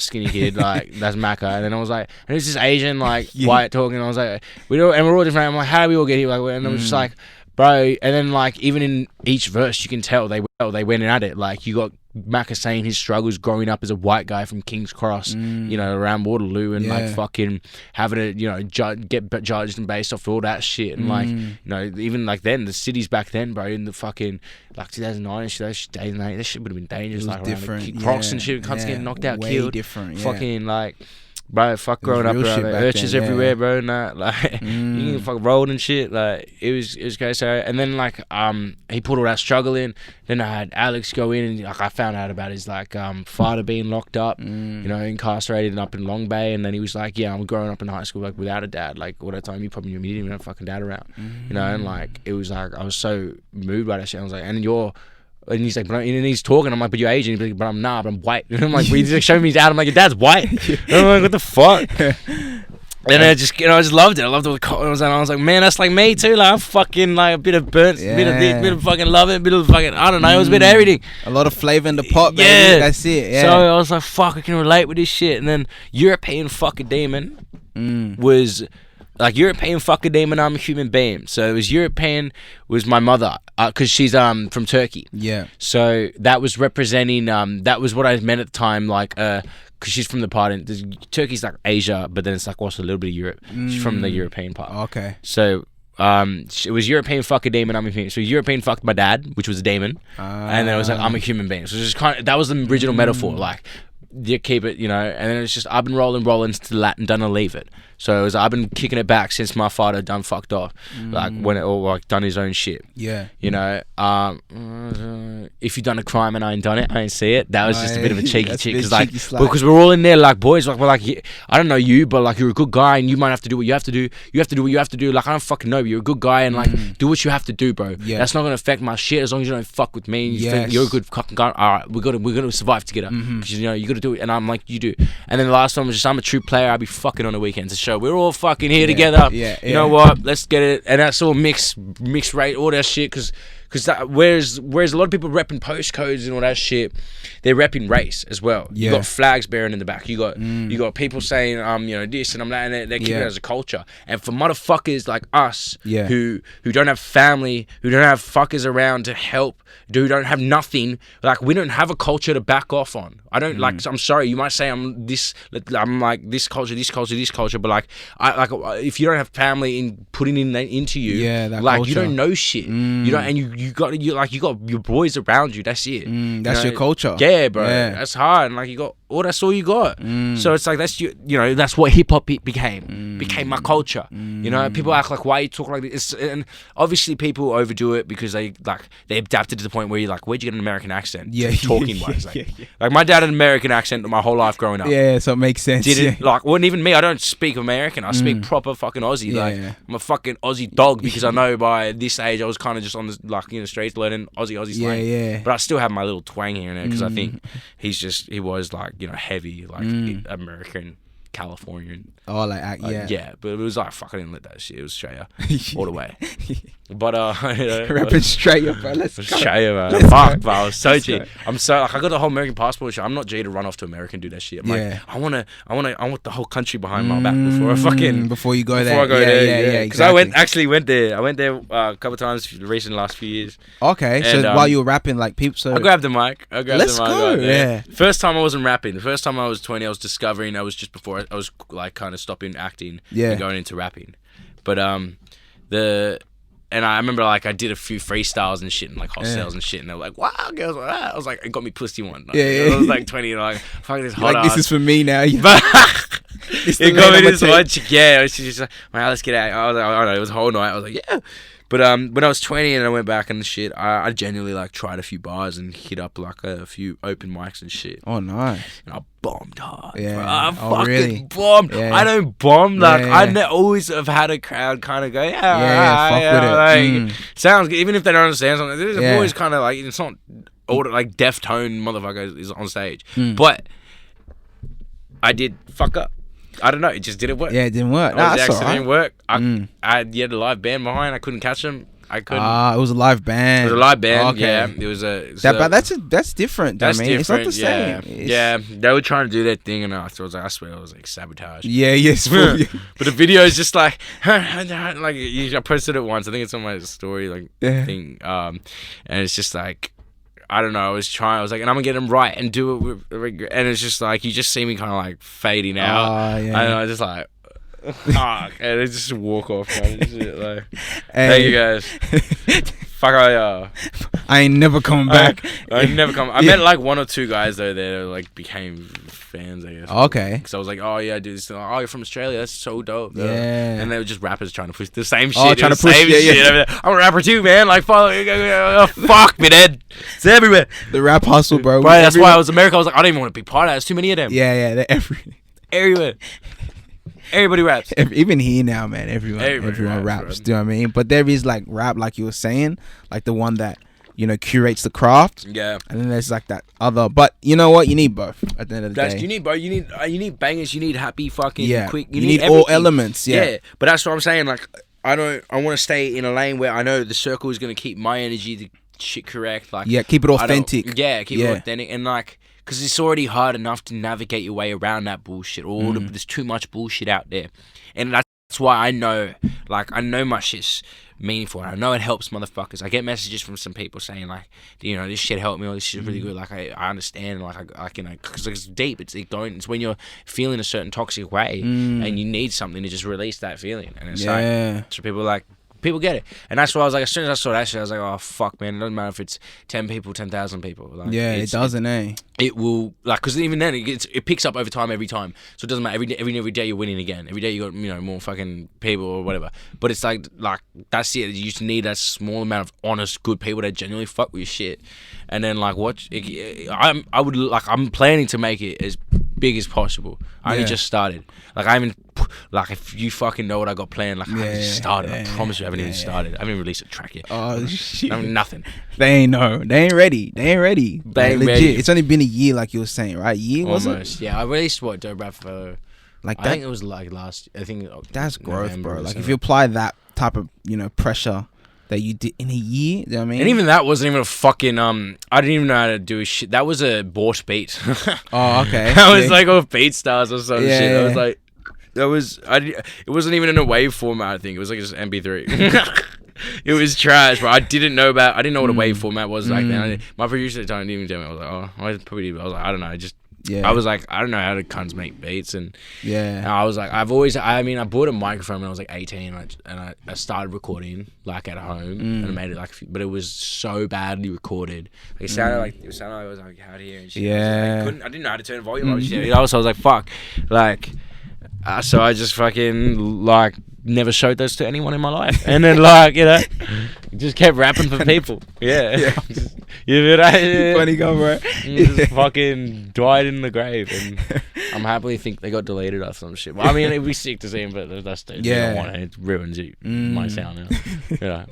skinny kid? Like, that's Macca. And then I was like, and who's this Asian, like, white talking? And I was like, we're all different. I'm like, how do we all get here? Like, and I was just like, bro. And then like, even in each verse, you can tell they went at it. Like, you got Macca saying his struggles growing up as a white guy from King's Cross, around Waterloo, and like fucking having to, get judged and based off all that shit. And like, even like then, the cities back then, bro, in the fucking like 2009 and shit, those days, mate, that shit would have been dangerous. Like different, Crocs and shit, cunts getting knocked out, killed. Different, fucking like. Bro, fuck growing up around there. Urchins everywhere, bro, and that, like, you can fuck rolled and shit, like, it was crazy. So, and then, like, he put all that struggle in, then I had Alex go in, and, like, I found out about his, like, father being locked up, incarcerated up in Long Bay, and then he was like, yeah, I'm growing up in high school, like, without a dad, like, all that time, you probably didn't even have a fucking dad around, and, like, it was, like, I was so moved by that shit. I was like, and he's like, and he's talking. I'm like, but you're Asian. He's like, but I'm not. But I'm white. And I'm like, well, he's like, show me his dad. I'm like, your dad's white. And I'm like, what the fuck? And I just, I just loved it. I loved all the colors, and I was like, man, that's like me too. Like, I'm fucking like a bit of burnt, bit of this, bit of fucking love it, bit of fucking, I don't know. It was a bit of everything. A lot of flavor in the pot, baby. Yeah, that's it. Yeah. So I was like, fuck, I can relate with this shit. And then European fucking demon was. Like, European fucker demon, I'm a human being. So it was European was my mother, because she's from Turkey. Yeah. So that was representing, that was what I meant at the time, like, because she's from the part in, Turkey's like Asia, but then it's like also a little bit of Europe. She's from the European part. Okay. So it was European fucker demon, I'm a human. So European fucked my dad, which was a demon. And then it was like, I'm a human being. So it was just kind of, that was the original metaphor, like, you keep it, and then it's just, I've been rolling to Latin, done and leave it. So it was, I've been kicking it back since my father done fucked off, like when it all like done his own shit. Yeah. If you done a crime and I ain't done it, I ain't see it. That was just a bit of a cheeky chick, because we're all in there like boys, like we're like, I don't know you, but like you're a good guy and you might have to do what you have to do. You have to do what you have to do. Like, I don't fucking know, but you're a good guy and like do what you have to do, bro. Yeah. That's not gonna affect my shit as long as you don't fuck with me. And you think you're a good fucking guy. All right, we're gonna survive together. Because you gotta do it, and I'm like, you do. And then the last one was just, I'm a true player. I'll be fucking on the weekends to show we're all fucking here together. You know what? Let's get it. And that's all mixed rate, all that shit. Because whereas a lot of people repping postcodes and all that shit, they're repping race as well. You got flags bearing in the back. You got people saying this and I'm that, and they're keeping it as a culture. And for motherfuckers like us, who don't have family, who don't have fuckers around to help, who don't have nothing, like, we don't have a culture to back off on. I don't like. I'm sorry, you might say I'm like this culture, but like, if you don't have family in putting into you, like culture. You don't know shit. You don't, and you got your boys around you. That's it. That's your culture. Yeah, bro. That's hard. And like, you got. That's all you got. So it's like, that's that's what hip hop became my culture. People act like, why you talk like this? And obviously people overdo it because they adapted to the point where you're like, where'd you get an American accent? Talking wise, like my dad had an American accent my whole life growing up. Yeah, so it makes sense. Wasn't even me. I don't speak American. I speak proper fucking Aussie. I'm a fucking Aussie dog because I know by this age I was kind of just on the streets learning Aussie slang. Yeah. But I still have my little twang here and there because I think he was like, heavy, like American Californian. Oh, like yeah. Yeah, but it was like, fuck, I didn't let that shit. It was Australia all the way. But rapping Australia, bro. Let's go. Australia, man. Let's Fuck, go. bro. I was so Let's G. go. I'm so like, I got the whole American passport. I'm not G to run off to America and do that shit. I'm like, I want the whole country behind my back before you go there. Before I go there, yeah. Because Exactly. I went there. I went there a couple of times recent last few years. Okay, And, so while you were rapping, like people, so I grabbed the mic. Let's go. Yeah. First time I wasn't rapping. The first time I was 20, I was discovering. I was just before I was like kind of stopping acting and going into rapping. But and I remember like I did a few freestyles and shit and like hostels and shit, and they were like, "Wow, girls!" Like that. I was like, it got me pussy one. Like, I was like 20, and I'm like, "Fuck this hot like ass." this is for me now. But It's it got me this one chick. Yeah, she's just like, "Man, let's get out." I was like, "Oh no," it was a whole night. I was like, "Yeah." But when I was 20 and I went back and shit, I genuinely like tried a few bars and hit up like a few open mics and shit. Oh, nice. And I bombed hard. Yeah. Bro. I fucking really? bombed. Yeah. I don't bomb. Like, Yeah. I always have had a crowd kind of go, fuck with it. like, sounds good. Even if they don't understand something, there's always kind of like, it's not all like deaf tone motherfucker is on stage. But I did fuck up. I don't know. It just didn't work. Yeah, it didn't work. It That's actually alright. didn't work. I had a live band behind. I couldn't catch them. I couldn't. It was a live band. It was a live band. Okay. Yeah, it was a. But that's different. That's I mean, different. it's not the same. Yeah, they were trying to do their thing, and I swear it was like sabotage. Yeah. Yes. But the video is just like, like I posted it once. I think it's on my story thing. And it's just like, I don't know. I was like, and I'm gonna get them right and do it with, and it's just like you just see me kind of like fading out. And I just like, fuck, and I just walk off. Kind of shit, like, thank you guys. Fuck, I ain't never coming back. I never come. I met like one or two guys though that like became fans, I guess. Okay. Because I was like, oh yeah, dude. This thing. Oh, you're from Australia. That's so dope. Yeah. And they were just rappers trying to push the same shit. Oh, trying to push shit. I'm a rapper too, man. Like, follow. Fuck me, Dad. It's everywhere. The rap hustle, bro. Right. That's why I was America. I was like, I don't even want to be part of that. There's too many of them. Yeah. They're everywhere. Everybody raps. Even here now, man. Everyone raps. Do you know what I mean? But there is like rap, like you were saying, like the one that curates the craft. Yeah. And then there's like that other. But you know what? You need both at the end of the day. You need both. You need bangers. You need happy fucking quick. You need all elements. Yeah. But that's what I'm saying. Like I want to stay in a lane where I know the circle is gonna keep my energy to shit correct. Like keep it authentic. Keep it authentic and like. Because it's already hard enough to navigate your way around that bullshit. There's too much bullshit out there. And that's why I know my shit's meaningful. And I know it helps motherfuckers. I get messages from some people saying, like, this shit helped me or this shit's really good. Like, I understand. Like, because it's deep. It's when you're feeling a certain toxic way and you need something to just release that feeling. And it's like, so people get it. And that's why I was like, as soon as I saw that shit, I was like, oh, fuck, man. It doesn't matter if it's 10 people, 10,000 people. Like, it doesn't, It will, like, because even then, it picks up over time every time. So it doesn't matter. Every day you're winning again. Every day you got, more fucking people or whatever. But it's like, that's it. You just need that small amount of honest, good people that genuinely fuck with your shit. And then, like, I'm planning to make it as big as possible. I only just started. If you fucking know what I got planned, I just started. I promise you I haven't even started. I haven't even released a track yet. Oh, shit. I mean, nothing. They ain't ready. They ain't ready. Legit. Ready. It's only been a year, like you were saying, right? Almost. Yeah, I released Dope Rap for... Like I think it was like last... I think... That's growth, November, bro. Like, if you apply that type of, pressure that you did in a year, you know what I mean? And even that wasn't even a fucking... I didn't even know how to do shit. That was a bought beat. Oh, okay. That was like off BeatStars or some shit. Yeah. I was like... It wasn't even in a wave format, I think. It was like just MP3. It was trash, but I didn't know what a wave format was back then. My producer at the time didn't even tell me. I was like, oh, I probably did. I was like, I don't know. I was like, I don't know how to cunts make beats, and I was like, I bought a microphone when I was like 18, and I started recording like at home, and I made it but it was so badly recorded. Like, it sounded like I was like out here and shit. Yeah. I didn't know how to turn the volume up. Shit. So I was like, fuck, like. So I just fucking never showed those to anyone in my life, and then just kept rapping for people. Yeah. You know, funny guy, bro. Just fucking died in the grave, and I'm happily think they got deleted or some shit. Well, I mean, it'd be sick to see him, but that's they don't want it. It ruins my sound.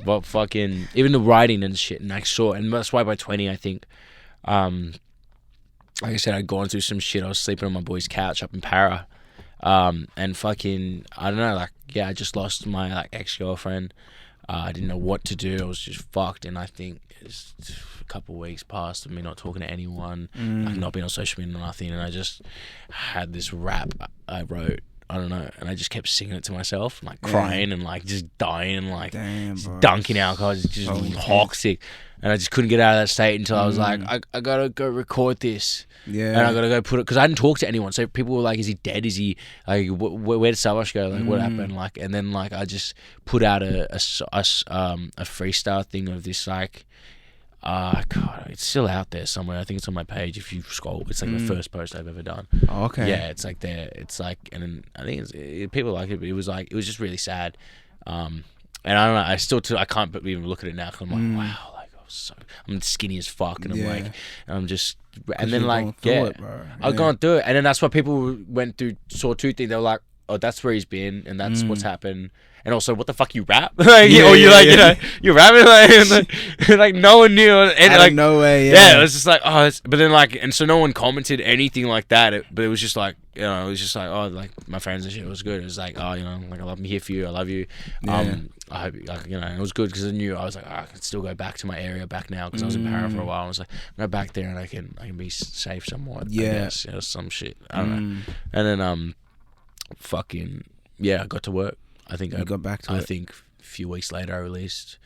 But fucking even the writing and shit, and and that's why by 20, I think, like I said, I'd gone through some shit. I was sleeping on my boy's couch up in Para. And fucking, I don't know, like, yeah, I just lost my like ex-girlfriend. I didn't know what to do. I was just fucked, and I think it's a couple of weeks passed of me not talking to anyone, like not being on social media or nothing, and I just had this rap I wrote. I don't know, and I just kept singing it to myself, like crying and like just dying and like dunking alcohol, just toxic, and I just couldn't get out of that state until I was like, I gotta go record this, and I gotta go put it, because I hadn't talked to anyone, so people were like, is he dead? Is he like, where did Savas go? Like, what happened? Like, and then like I just put out a freestyle thing of this like. God, it's still out there somewhere. I think it's on my page. If you scroll, it's like the first post I've ever done. Oh, okay. Yeah, it's like there. It's like, and then I think people like it, but it was just really sad. And I don't know. I can't even look at it now because I'm like, wow, like I'm skinny as fuck, and I'm like, I'm just, and then like, I've gone through it, and then that's why people saw two things. They were like, oh, that's where he's been, and that's what's happened. And also, what the fuck, you rap? Like, you know, you're rapping like no one knew. And like, no way. Yeah, it was just like, oh, but then like, and so no one commented anything like that. But it was just like, you know, it was just like, oh, like my friends and shit. It was good. It was like, oh, you know, like I'm here for you. I love you. I hope, like, you know, it was good because I knew I was like, oh, I can still go back to my area back now because I was in Para for a while. I was like, go back there and I can be safe somewhat. I guess, you know, some shit. I don't know. And then fucking I got to work. I think I got back to it. I think a few weeks later I released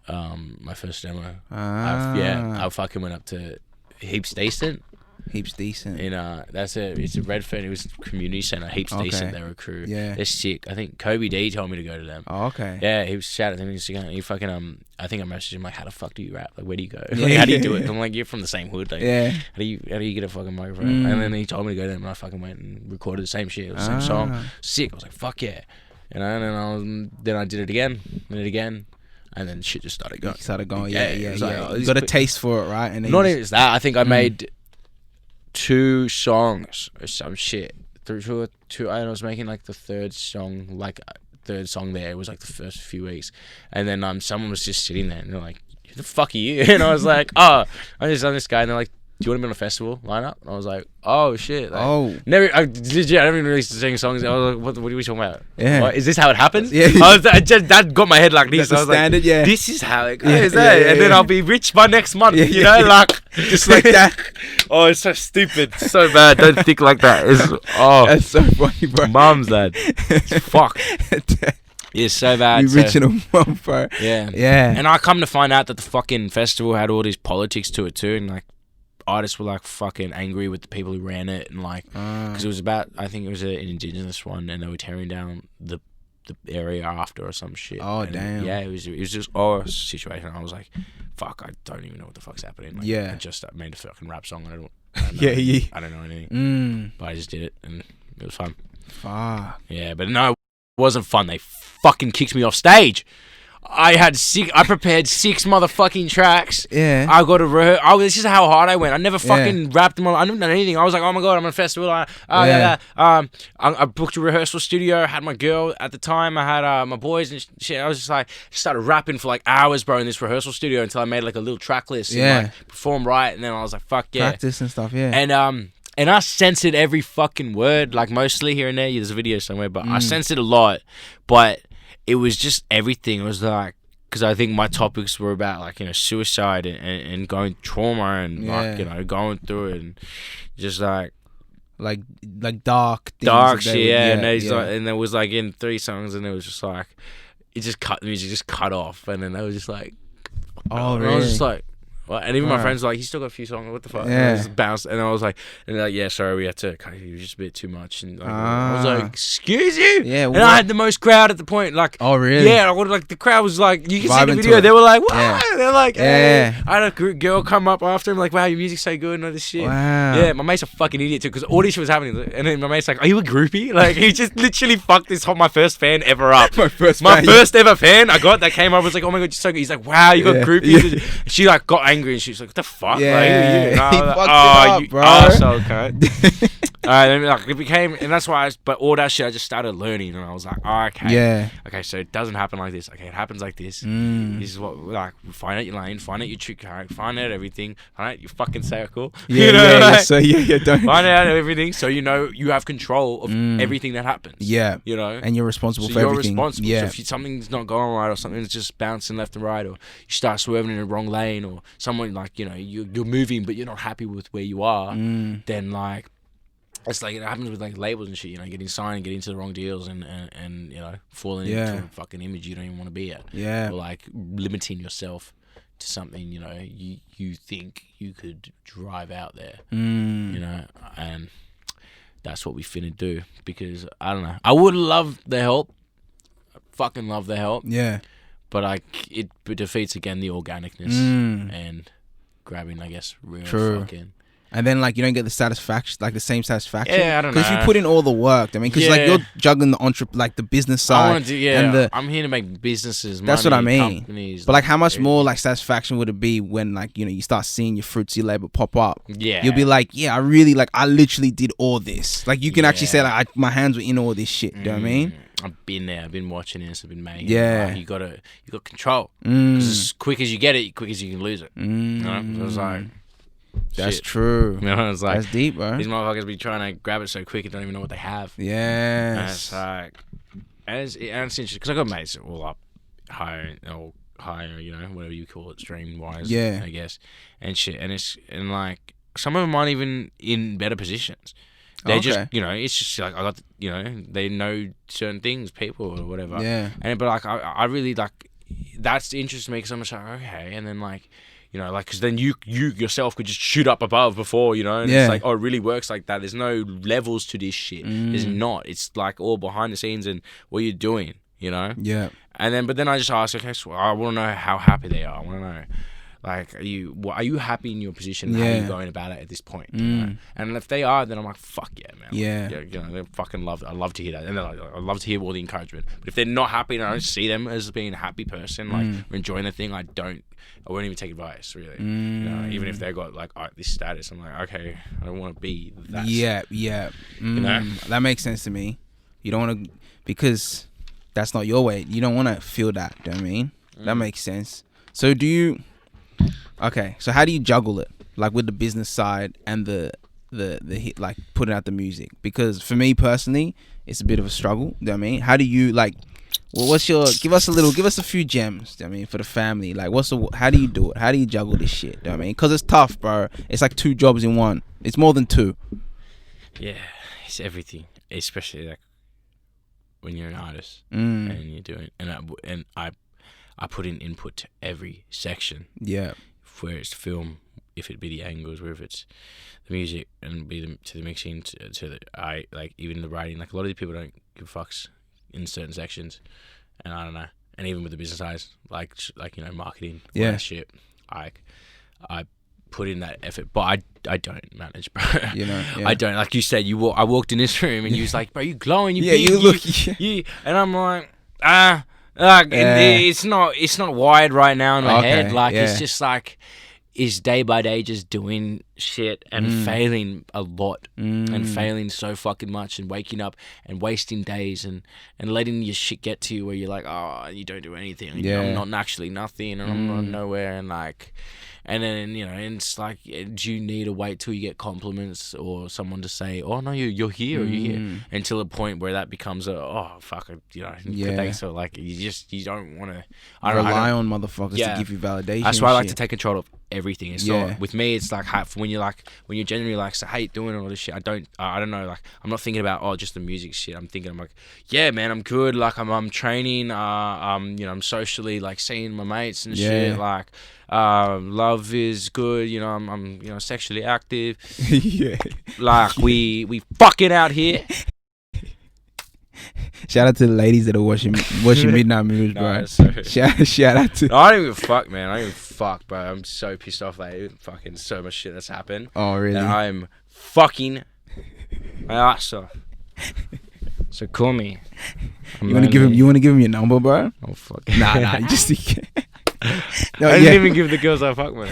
my first demo. I fucking went up to Heaps Decent. That's it's a Redfern. It was a community centre. Heaps Decent. They were a crew. Yeah, they're sick. I think Kobe D told me to go to them. Oh, okay. Yeah, he was shouting at me. He fucking I think I messaged him like, how the fuck do you rap? Like, where do you go? Like, how do you do it? I'm like, you're from the same hood. Like, how do you get a fucking microphone? And then he told me to go to them, and I fucking went and recorded the same shit, the same song. Sick. I was like, fuck yeah. You know, and then I did it again, and then shit just started going. Yeah. You got a taste for it, right? And then not even that. I think I made 2 songs or some shit. Two. I was making like the third song there. It was like the first few weeks, and then someone was just sitting there, and they're like, "Who the fuck are you?" And I was like, "Oh, I'm this guy," and they're like, do you want to be on a festival lineup? And I was like, oh shit. Like, I never even really sing songs. I was like, what are we talking about? Yeah. What, is this how it happens? Yeah. That got my head like this. That's the standard, like, this is how it goes. And then I'll be rich by next month, you know? Like, just like that. Oh, it's so stupid. So bad. Don't think like that. That's so funny, bro. Mum's that. Fuck. Yeah, so bad. You original mum, bro. Yeah. Yeah. And I come to find out that the fucking festival had all these politics to it too, and like, artists were like fucking angry with the people who ran it, and like, because it was about, I think it was an indigenous one, and they were tearing down the area after or some shit. Oh, and damn. Yeah, it was just a situation. I was like, fuck, I don't even know what the fuck's happening. Like, I just made a fucking rap song. I don't know, I don't know anything. But I just did it, and it was fun. Fuck. Yeah, but no, it wasn't fun. They fucking kicked me off stage. I prepared 6 motherfucking tracks. Yeah. I got to rehearse. This is how hard I went. I never fucking rapped them. I didn't know anything. I was like, oh my God, I'm on a festival. I booked a rehearsal studio. I had my girl at the time. I had my boys and shit. I was just like, started rapping for like hours, bro, in this rehearsal studio until I made like a little track list. And like performed right. And then I was like, fuck yeah. Practice and stuff, yeah. And I censored every fucking word, like mostly here and there. There's a video somewhere, but I censored a lot. But it was just everything. It was like, because I think my topics were about like, you know, suicide and going trauma and like, you know, going through it and just like dark shit. And there was like in 3 songs, and it was just like, the music just cut off, and then they were just like, oh, really? I was just like, well, and even my friends were like, he's still got a few songs, what the fuck? Yeah. And I just bounced, and I was like, yeah, sorry, we had to cut you, just a bit too much. And like, I was like, excuse you? Yeah. And I had the most crowd at the point, like, oh really? Yeah, like the crowd was like, you can see the video, they were like, what? Yeah. They're like, hey. I had a girl come up after him, like, wow, your music's so good and all this shit. Wow. Yeah, my mate's a fucking idiot too, because all this shit was happening, and then my mate's like, are you a groupie? Like, he just literally fucked my first fan ever up. my first ever fan I got that came up, was like, oh my God, you're so good. He's like, wow, you got groupies. Yeah. She like got angry, and she was like, what the fuck? Yeah, like, he fucked it up, bro. Oh, so cunt. Like it became, and that's why. But all that shit, I just started learning, and I was like, oh, okay, Yeah. okay, so it doesn't happen like this. Okay, it happens like this. This is what, like, find out your lane, find out your trick character, find out everything, find out your fucking circle. Yeah, you know, yeah, like, so yeah, don't find out everything, so you know you have control of everything that happens. Yeah, you know, and you're responsible so for you're everything. responsible. Yeah, So if something's not going right, or something's just bouncing left and right, or you start swerving in the wrong lane, or someone like, you know, you're moving but you're not happy with where you are, then like it's like it happens with like labels and shit. You know, getting signed, getting into the wrong deals, and you know, falling into a fucking image you don't even want to be at. Yeah, or like limiting yourself to something, you know, you think you could drive out there. You know, and that's what we finna do, because I don't know. I would love the help. I fucking love the help. Yeah. But like it defeats again the organicness and grabbing, I guess, real fucking. And then like you don't get the satisfaction, like the same satisfaction. Yeah, I don't know. Because you put in all the work. I mean, because like you're juggling the like the business side. And I'm here to make businesses. That's money, what I mean. Companies, but like, how much more like satisfaction would it be when like, you know, you start seeing your fruits of your labor pop up? Yeah, you'll be like, yeah, I literally did all this. Like you can actually say like my hands were in all this shit. You know what I mean? I've been there. I've been watching this. I've been making. Yeah, you got control. Because as quick as you get it, quick as you can lose it. You know? So it's like. That's true. You know, it's like, that's deep, bro. These motherfuckers be trying to grab it so quick and don't even know what they have. Yes. And it's like, and it's interesting because I got mates all up higher, you know, whatever you call it, stream wise. Yeah. I guess, and shit, and like some of them aren't even in better positions. They just, you know, it's just like I got, you know, they know certain things, people or whatever. Yeah. And but like I really like that's interesting to me because I'm just like, okay, and then like. You know, like, because then you yourself could just shoot up above before, you know, and it's like, oh, it really works like that. There's no levels to this shit. There's not. It's like all behind the scenes and what you're doing, you know? Yeah. And then, but then I just ask, okay, so I want to know how happy they are. I want to know, like, are you happy in your position? How are you going about it at this point? You know? And if they are, then I'm like, fuck yeah, man. Yeah. Like, you know, they fucking love it. I love to hear that. And like, I love to hear all the encouragement. But if they're not happy and I don't see them as being a happy person, like, or enjoying the thing, I won't even take advice, really. You know, even if they got like this status, I'm like, okay, I don't want to be that. Yeah. You know, that makes sense to me. You don't want to, because that's not your way. You don't want to feel that. Do you know what I mean? That makes sense. So so how do you juggle it, like with the business side and the hit, like putting out the music? Because for me personally, it's a bit of a struggle. Do you know what I mean? How do you like? Well, give us a few gems. I mean, for the family, like, how do you do it? How do you juggle this shit? I mean, because it's tough, bro. It's like 2 jobs in one. It's more than 2. Yeah, it's everything, especially like when you're an artist and you're doing. And I put in input to every section. Yeah, where it's film, if it be the angles, where if it's the music, and be to the mixing, to the like even the writing. Like a lot of these people don't give fucks in certain sections, and I don't know, and even with the business eyes, like you know, marketing, that shit, I put in that effort, but I don't manage, bro. You know, I don't, like you said, I walked in this room and you was like, bro, you glowing, you big, you look, you, and I'm like, it's not wired right now in my head, like it's just like. Is day by day just doing shit and failing a lot and failing so fucking much and waking up and wasting days and letting your shit get to you where you're like, oh, you don't do anything. I'm not actually nothing and I'm not nowhere and like, and then, you know, and it's like, do you need to wait till you get compliments or someone to say, oh no, you're here or you're here, until a point where that becomes fuck it, you know, thanks. So like you don't want to rely on motherfuckers to give you validation. That's why I like to take control of everything. It's not with me. It's like when you're genuinely like, so how you doing and all this shit. I don't know. Like I'm not thinking about just the music shit. I'm like, yeah, man, I'm good. Like I'm training. You know, I'm socially like seeing my mates and shit. Like love is good. You know, I'm you know, sexually active. Like we fucking out here. Shout out to the ladies that are watching Midnight Moves, bro. Shout out to. I don't even fuck, man. I don't even fuck, bro. I'm so pissed off lately. Fucking so much shit that's happened. Oh, really? And I'm fucking my ass off. So call me. You want to give him your number, bro? Oh fuck. Nah. You just. No, I didn't even give the girls a fuck, man.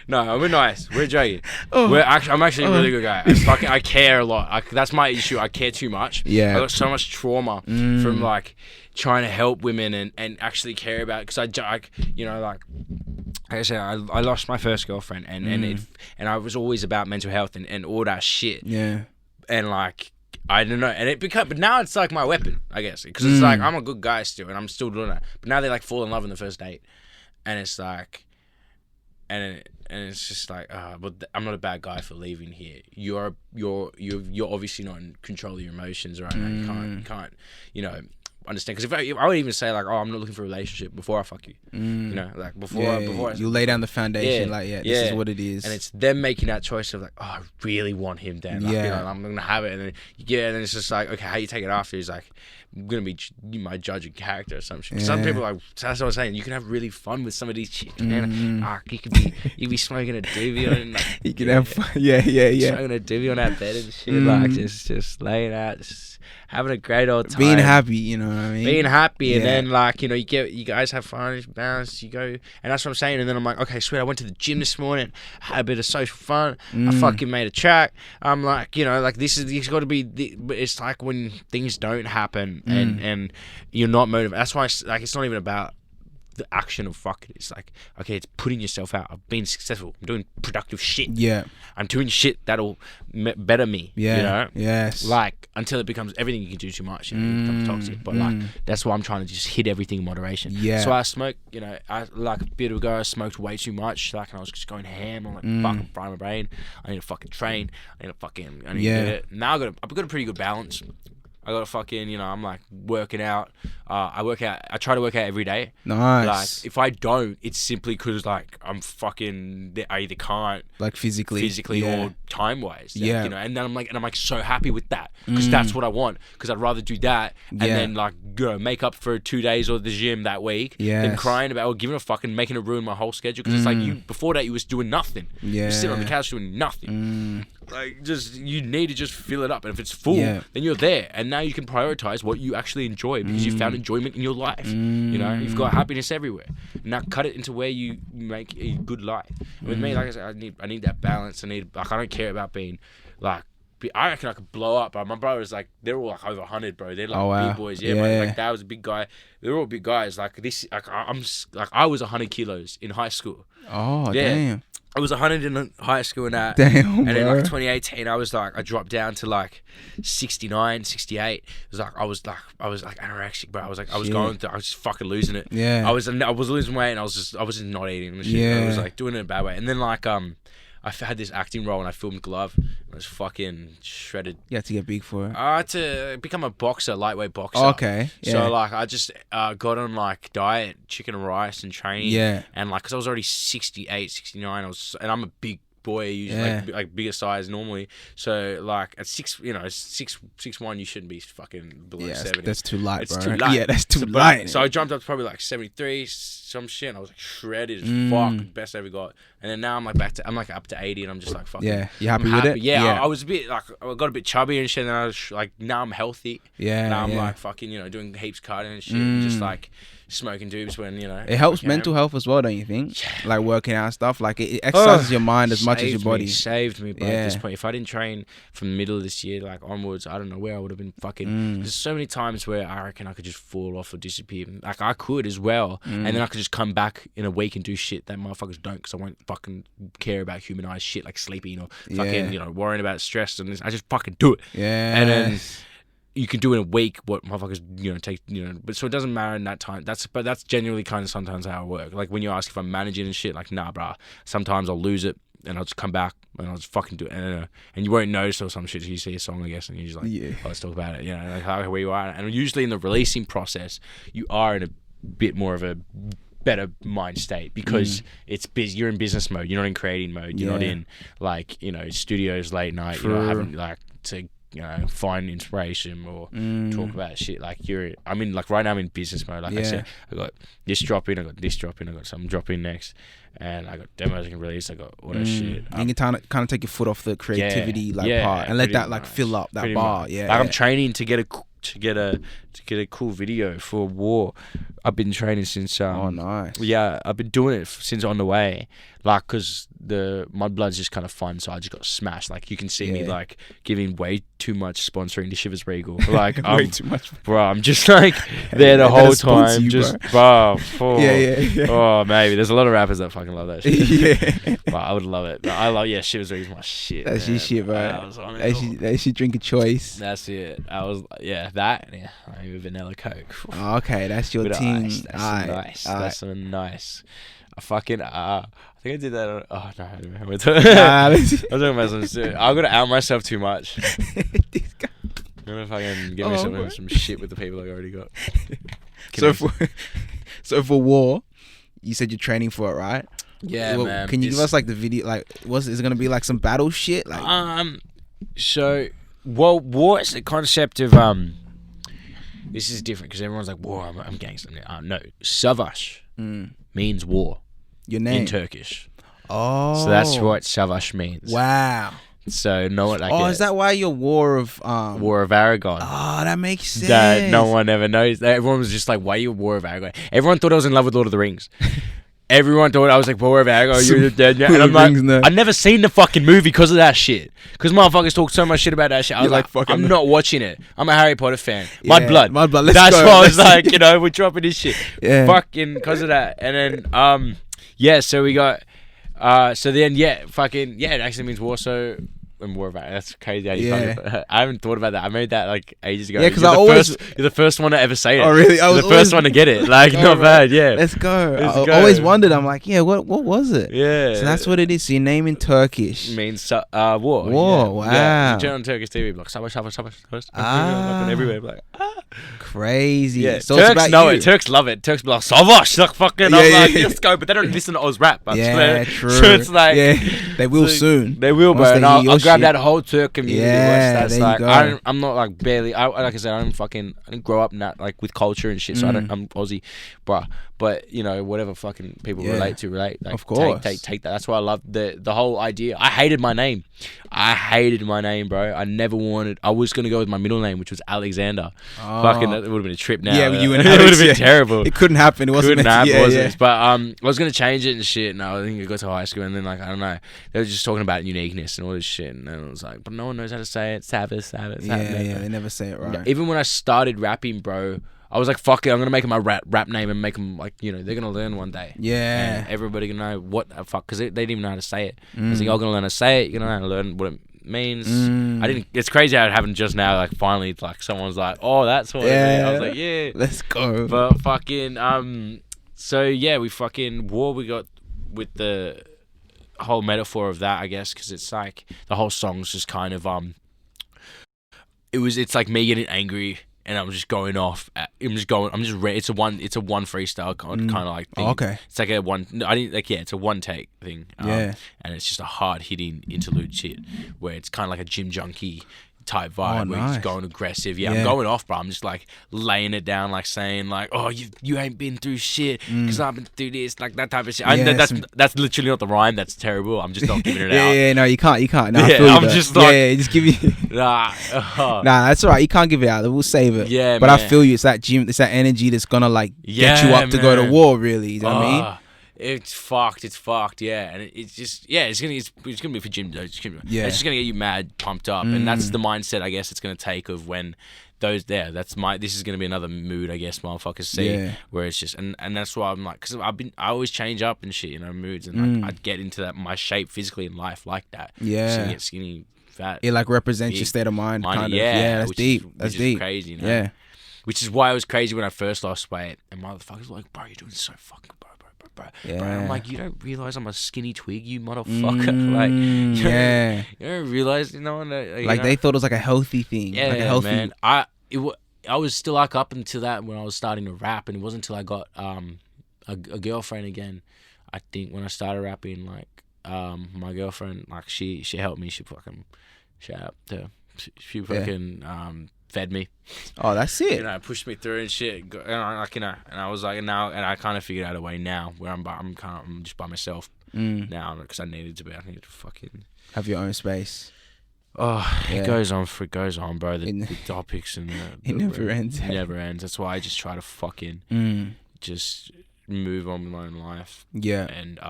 No, I'm no, we're nice. We're joking. Oh. I'm actually a really good guy. I care a lot. That's my issue. I care too much. Yeah. I got so much trauma from like trying to help women and actually care about it. Because like I said, I lost my first girlfriend and I was always about mental health and all that shit. Yeah. And like, I don't know, and but now it's like my weapon, I guess, because it's like I'm a good guy still, and I'm still doing that. But now they like fall in love on the first date, and it's like, and it's just like, but I'm not a bad guy for leaving here. You're obviously not in control of your emotions right now. You can't, understand. Because if I would even say like, I'm not looking for a relationship before I fuck you. Like before you lay down the foundation. This is what it is. And it's them making that choice of like, I really want him then. Like, I'm gonna have it, and then you get it, and then it's just like, okay, how you take it after is like, I'm gonna be you might judge a character or some shit. Some people like, that's what I'm saying. You can have really fun with some of these chicks, man. You be smoking a doobie on, like, you can have fun. Yeah. Smoking a doobie on that bed and shit, like just laying out, just having a great old time, being happy. You know what I mean? Being happy, and then like you guys have fun, it's balanced. You go, and that's what I'm saying. And then I'm like, okay, sweet. I went to the gym this morning, had a bit of social fun. I fucking made a track. I'm like, this got to be. It's like when things don't happen and you're not motivated. That's why it's not even about the action of fuck it. It's like, okay, it's putting yourself out. I've been successful. I'm doing productive shit. Yeah. I'm doing shit that'll better me. Yeah. Yes. Like, until it becomes everything you can do too much and it becomes toxic. But like, that's why I'm trying to just hit everything in moderation. Yeah. So I smoke, I like a bit ago, I smoked way too much. Like, and I was just going ham. I'm like, fucking frying my brain. I need to fucking train. I need to get it. Now I've got a pretty good balance. I got to fucking, I'm like working out. I try to work out every day. Nice. Like, if I don't, it's simply because like I either can't, like physically or time wise. Yeah. And then I'm like so happy with that because that's what I want. Because I'd rather do that and then like make up for 2 days or the gym that week than crying about or giving a fuck and making it ruin my whole schedule. Because it's like before that you was doing nothing. Yeah. You're sitting on the couch doing nothing. Like, you need to just fill it up, and if it's full, then you're there, and now you can prioritize what you actually enjoy because you found enjoyment in your life. You've got happiness everywhere. Now cut it into where you make a good life. And with me, like I said, I need that balance. I don't care about being like. I reckon I could blow up. My brothers, like, they're all like over 100, bro. They're like big boys. Yeah, man. Like, Dad was a big guy. They're all big guys. Like this, like I was 100 kilos in high school. Oh, damn. I was 100 in high school and that. Damn, and then like 2018, I dropped down to like 69, 68. It was like I was anorexic, bro. I was just fucking losing it. Yeah. I was losing weight and I was just not eating the shit. Yeah. I was like doing it in a bad way. And then like I had this acting role and I filmed Glove. I was fucking shredded. You had to get big for it. I had to become a boxer, lightweight boxer. Oh, okay. Yeah. So like I just got on like diet, chicken and rice and training. Yeah. And like, cause I was already 68, 69. And I'm a big boy, usually like bigger size normally. So like at 6'1", you shouldn't be fucking below 70. That's too light, it's bro. Too light. Yeah, that's too light. So I jumped up to probably like 73, some shit. And I was like shredded as fuck, best I ever got. And then now I'm like up to 80, and I'm just like fucking. Yeah, you happy with it? Yeah, I was a bit like I got a bit chubby and shit. And then I was like, now I'm healthy. Yeah. Now I'm like fucking doing heaps cardio and shit, and just like smoking doobs when it helps mental health as well, don't you think? Like working out and stuff, like it exercises your mind as much as your body. Saved me, bro. At this point, if I didn't train from the middle of this year like onwards, I don't know where I would have been fucking. There's so many times where I reckon I could just fall off or disappear. Like I could as well, and then I could just come back in a week and do shit that motherfuckers don't, because I won't fucking care about humanized shit like sleeping or fucking worrying about stress, and I just fucking do it. Yeah, and then you can do in a week what motherfuckers take, but so it doesn't matter in that time. That's genuinely kind of sometimes how I work. Like when you ask if I'm managing and shit, like nah, bruh. Sometimes I'll lose it and I'll just come back and I'll just fucking do it, and you won't notice or some shit. So you see a song, I guess, and you're just like, let's talk about it. Like how where you are, and usually in the releasing process, you are in a bit more of a better mind state because it's busy. You're in business mode. You're not in creating mode. You're not in like studios late night. You're not having like to find inspiration or talk about shit. Like like right now I'm in business mode. Like I said, I got this dropping, I got this dropping, I got something dropping next, and I got demos I can release. I got all that shit. You can kind of take your foot off the creativity part and let that like fill up that bar. Like I'm training to get to get a cool video for War. I've been training since. Oh, nice. Yeah, I've been doing it since on the way. Like, cause the Mudblood's just kind of fun, so I just got smashed. Like, you can see me like giving way too much sponsoring to Shivers Regal. Like, way too much, bro. I'm just like there the whole time, you, just bro. Yeah. Oh, maybe there's a lot of rappers that fucking love that shit. Yeah. But I would love it. But I love Shivers Regal's my shit. That's your shit, bro. They should drink a choice. That's it. I was that. Yeah, maybe vanilla Coke. Oh, okay, that's your team. Nice. That's so nice. I fucking I think I did that. Oh no, I don't remember. I'm talking about some shit. I'm gonna out myself too much. I'm gonna fucking get me some shit with the people I already got. So for War, you said you're training for it, right? Yeah, man. Can you give us like the video? Like, is it gonna be like some battle shit? Like, so War is the concept of This is different because everyone's like, War, I'm gangster. No, Savas means war. Your name in Turkish. Oh, so that's what Savas means. Wow. So know what I get. Oh, is that why you're War of Aragon? Oh, that makes sense. That no one ever knows. Everyone was just like, why are you War of Aragon? Everyone thought I was in love with Lord of the Rings. Everyone thought I was like, War of Aragon, you're dead. And I'm like, I've never seen the fucking movie because of that shit. Because motherfuckers talk so much shit about that shit. I was like, fuck, I'm not watching it. I'm a Harry Potter fan. Mudblood. Let's That's go. why I was like, we're dropping this shit. Yeah. Fucking because of that. And then, so we got, so then, it actually means war. So, and War of Aragon. That's crazy how you I haven't thought about that. I made that like ages ago. Yeah, because you're the first one to ever say it. Oh, really? You're the first one to get it. Like, not bad, yeah. Let's go. I always wondered. I'm like, what was it? Yeah. So that's what it is. So your name in Turkish means war. War. Yeah. Wow. Yeah. You turn on Turkish TV, like Savas. Everywhere, like crazy. Yeah. So Turks it's about know you. it. Turks love it. Turks be like Savas, like fucking. I'm like, let's go. But they don't listen to Oz rap. Yeah, true. So it's like, they will soon. They will, bro. And I'll grab that whole Turk community. Yeah, that's there like, you go. I'm not like barely. Like I said, I didn't grow up like with culture and shit. So I'm Aussie, but whatever fucking people relate. Like, of course, take that. That's why I love the whole idea. I hated my name. Bro. I never wanted. I was gonna go with my middle name, which was Alexander. Oh. Fucking, that would have been a trip now. Yeah, you and it would have been terrible. It couldn't happen. It wasn't. But I was gonna change it and shit. And I think I got to high school, and then like I don't know, they were just talking about uniqueness and all this shit, and then I was like, but no one knows how to say it. Savas. Yeah, they never say it right. Even when I started rapping, bro, I was like, fuck it, I'm gonna make it my rap name and make them like, they're gonna learn one day. Yeah. And everybody gonna know what the fuck, because they didn't even know how to say it. I was like, you're gonna learn how to say it, you're gonna know how to learn what it means. It's crazy how it happened just now, like finally, like someone's like, oh, that's what it means. I was like, yeah. Let's go. But fucking, so yeah, we fucking War, we got with the whole metaphor of that, I guess, because it's like, the whole song's just kind of, it's like me getting angry and I'm just going off. It's a one freestyle kind of like thing. Oh, okay. It's like it's a one take thing. And it's just a hard hitting interlude shit where it's kind of like a gym junkie type vibe where he's going aggressive. I'm going off, bro. I'm just like laying it down, like saying like, oh, you ain't been through shit because I've been through this, like that type of shit. That's literally not the rhyme. That's terrible. I'm just not giving it out. Yeah, no, you can't. No, I'm just like, just give me. Nah, that's all right. You can't give it out. We'll save it. Yeah, but man. I feel you. It's that gym. It's that energy that's gonna like get you up to go to war. Really, you know what I mean? It's fucked, yeah, and it's just, it's gonna be for gym though. It's just gonna get you mad, pumped up, and that's the mindset I guess it's gonna take of when this is gonna be another mood I guess motherfuckers see, where it's just, and that's why I'm like, because I always change up and shit, moods, and like I'd get into that my shape physically in life like that, get skinny, fat. It like represents your state of mind, kind of. Yeah, that's deep. That's deep. Crazy, Yeah. Which is why it was crazy when I first lost weight, and motherfuckers were like, bro, you're doing so fucking. Bro. Yeah. Bro, I'm like, you don't realize I'm a skinny twig, you motherfucker. Like, you don't realize, they thought it was like a healthy thing. Yeah, like a healthy. Man. I was still like up until that when I was starting to rap, and it wasn't until I got a girlfriend again. I think when I started rapping, like my girlfriend, like she helped me. She fucking shout out to she fucking fed me. Oh, that's it. Pushed me through and shit. And I was like, now, and I kind of figured out a way now where I'm just by myself now because I needed to fucking have your own space. It goes on, bro. The topics and it never ends. It never ends. That's why I just try to fucking just move on with my own life. Yeah. And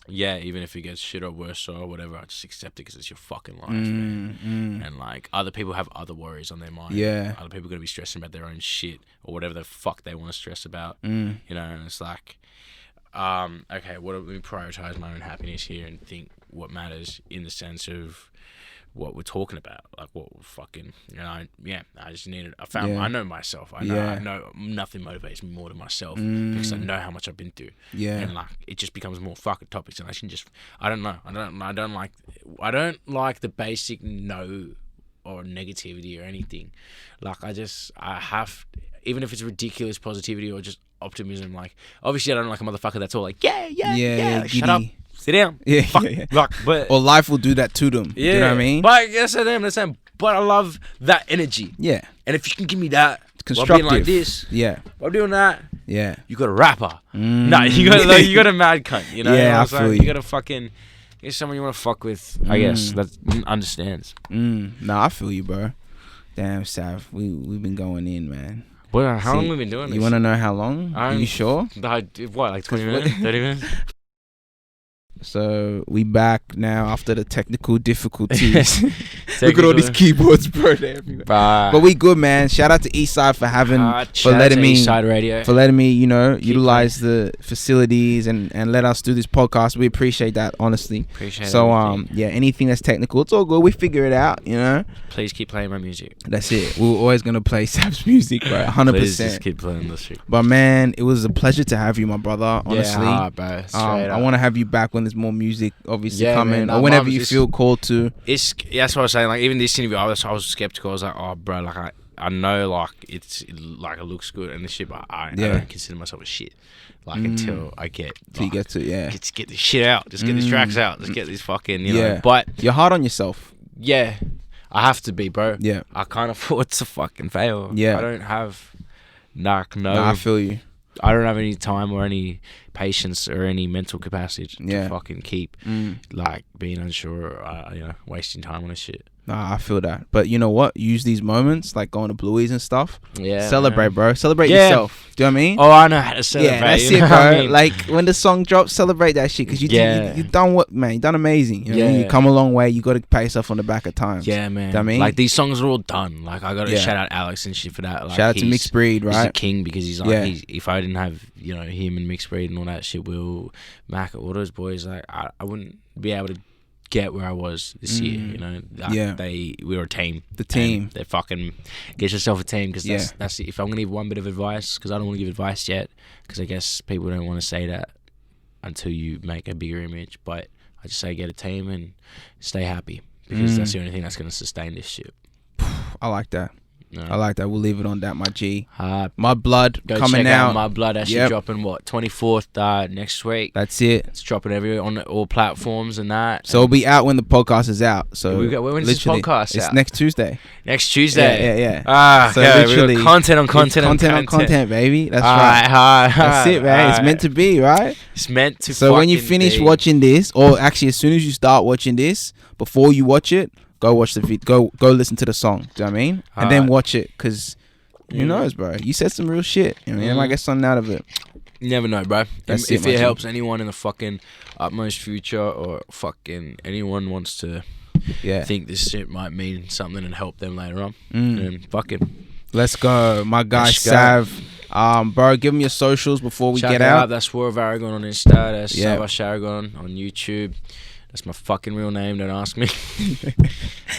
even if it gets shit or worse or whatever, I just accept it because it's your fucking life, man. And like other people have other worries on their mind. Yeah. Other people are gonna be stressing about their own shit or whatever the fuck they want to stress about. Mm. You know, and it's like, okay, let me prioritize my own happiness here and think what matters in the sense of what we're talking about, like what we're fucking, I just needed. I know myself. I know nothing motivates me more than myself because I know how much I've been through. Yeah, and like it just becomes more fucking topics, and I don't know. I don't like the basic no or negativity or anything. Like I have, even if it's ridiculous positivity or just optimism. Like obviously I don't like a motherfucker that's all like yeah, shut up. Sit down. Yeah, fuck. But or life will do that to them. Yeah, you know what I mean? But yes, I understand. But I love that energy. Yeah. And if you can give me that, constructive, while being like this, while doing that, you got a rapper. No, you got a mad cunt. You know? Yeah, I feel you got a fucking. You're someone you want to fuck with. I guess that understands. No, I feel you, bro. Damn, Sav, we've been going in, man. Well, how long have we been doing this? You want to know how long? Are you sure? What, like 20 minutes, 30 minutes? So we back now after the technical difficulties. Look at all these keyboards, bro. But we good, man. Shout out to East Side for letting me East Side Radio. For letting me, utilize the facilities and let us do this podcast. We appreciate that, honestly. Appreciate it. So anything that's technical, it's all good. We figure it out, Please keep playing my music. That's it. We're always gonna play Sav's music, bro. 100%. Please just keep playing this shit. But man, it was a pleasure to have you, my brother. Honestly, bro. I want to have you back when there's more music obviously coming, or whenever you feel called to. That's what I was saying. Like even this interview, I was skeptical. I was like, oh, bro, like I know, like it looks good and this shit, but I don't consider myself a shit. Like until I get, till you get to just get this shit out, just get these tracks out, just get this fucking, know. But you're hard on yourself. Yeah, I have to be, bro. Yeah, I can't afford to fucking fail. Yeah, I don't have, no, I feel you. I don't have any time or any patience or any mental capacity to fucking keep like being unsure or wasting time on this shit. Nah, I feel that. But you know what? Use these moments, like going to Bluey's and stuff. Yeah. Celebrate, bro. Celebrate yourself. Do you know what I mean? Oh, I know how to celebrate. Yeah, that's it, bro. I mean? Like when the song drops, celebrate that shit. Because you done what, man? You done amazing. You know what I mean? You come a long way. You got to pat yourself on the back of times. Yeah, man. Do you know what I mean? Like these songs are all done. Like I got to shout out Alex and shit for that. Like, shout out to Mixed Breed, right? He's a king because he's like, if I didn't have, him and Mixed Breed and all that shit, Will, Mac, all those boys, like I wouldn't be able to get where I was this year, we were a team. The team. They fucking get yourself a team because that's it. If I'm gonna give one bit of advice, because I don't want to give advice yet, because I guess people don't want to say that until you make a bigger image. But I just say get a team and stay happy because that's the only thing that's gonna sustain this shit. I like that. No. I like that. We'll leave it on that, my G. My Blood go coming check out. My Blood actually dropping 24th next week. That's it. It's dropping everywhere on all platforms and that. So it'll be out when the podcast is out. So when's this podcast it's out? Next Tuesday. Next Tuesday. Yeah. So literally content on content, baby. That's right. That's it, man. It's meant to be, right? It's meant to. So when you finish watching this, or actually as soon as you start watching this, before you watch it, go watch the video. Go listen to the song. Do you know what I mean? And then watch it, because who knows, bro? You said some real shit. I might get something out of it. You never know, bro. If it helps anyone in the fucking utmost future, or fucking anyone wants to think this shit might mean something and help them later on, then fucking let's go, my guy Sav. Bro, give them your socials before we get out. That's War of Aragon on Insta. That's Savas on YouTube. That's my fucking real name, don't ask me.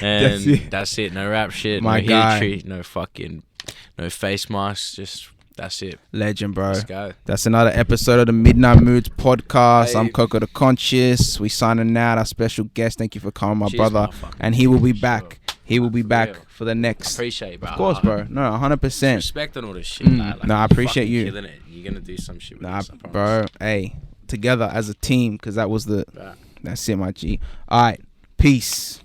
And that's it. No rap shit, my no guy. hair treat, no face masks, just that's it. Legend, bro. Let's go. That's another episode of the Midnight Moods podcast. I'm Coco the Conscious. We signing out. Our special guest, thank you for coming, my brother. And he will be back. He will be back for the next. Appreciate it, bro. Of course, bro. No, 100%. Respect on all this shit. No, I appreciate you. Killing it. You're gonna do some shit with this, I bro. Hey, together as a team, because that was the. That's it, my G. All right. Peace.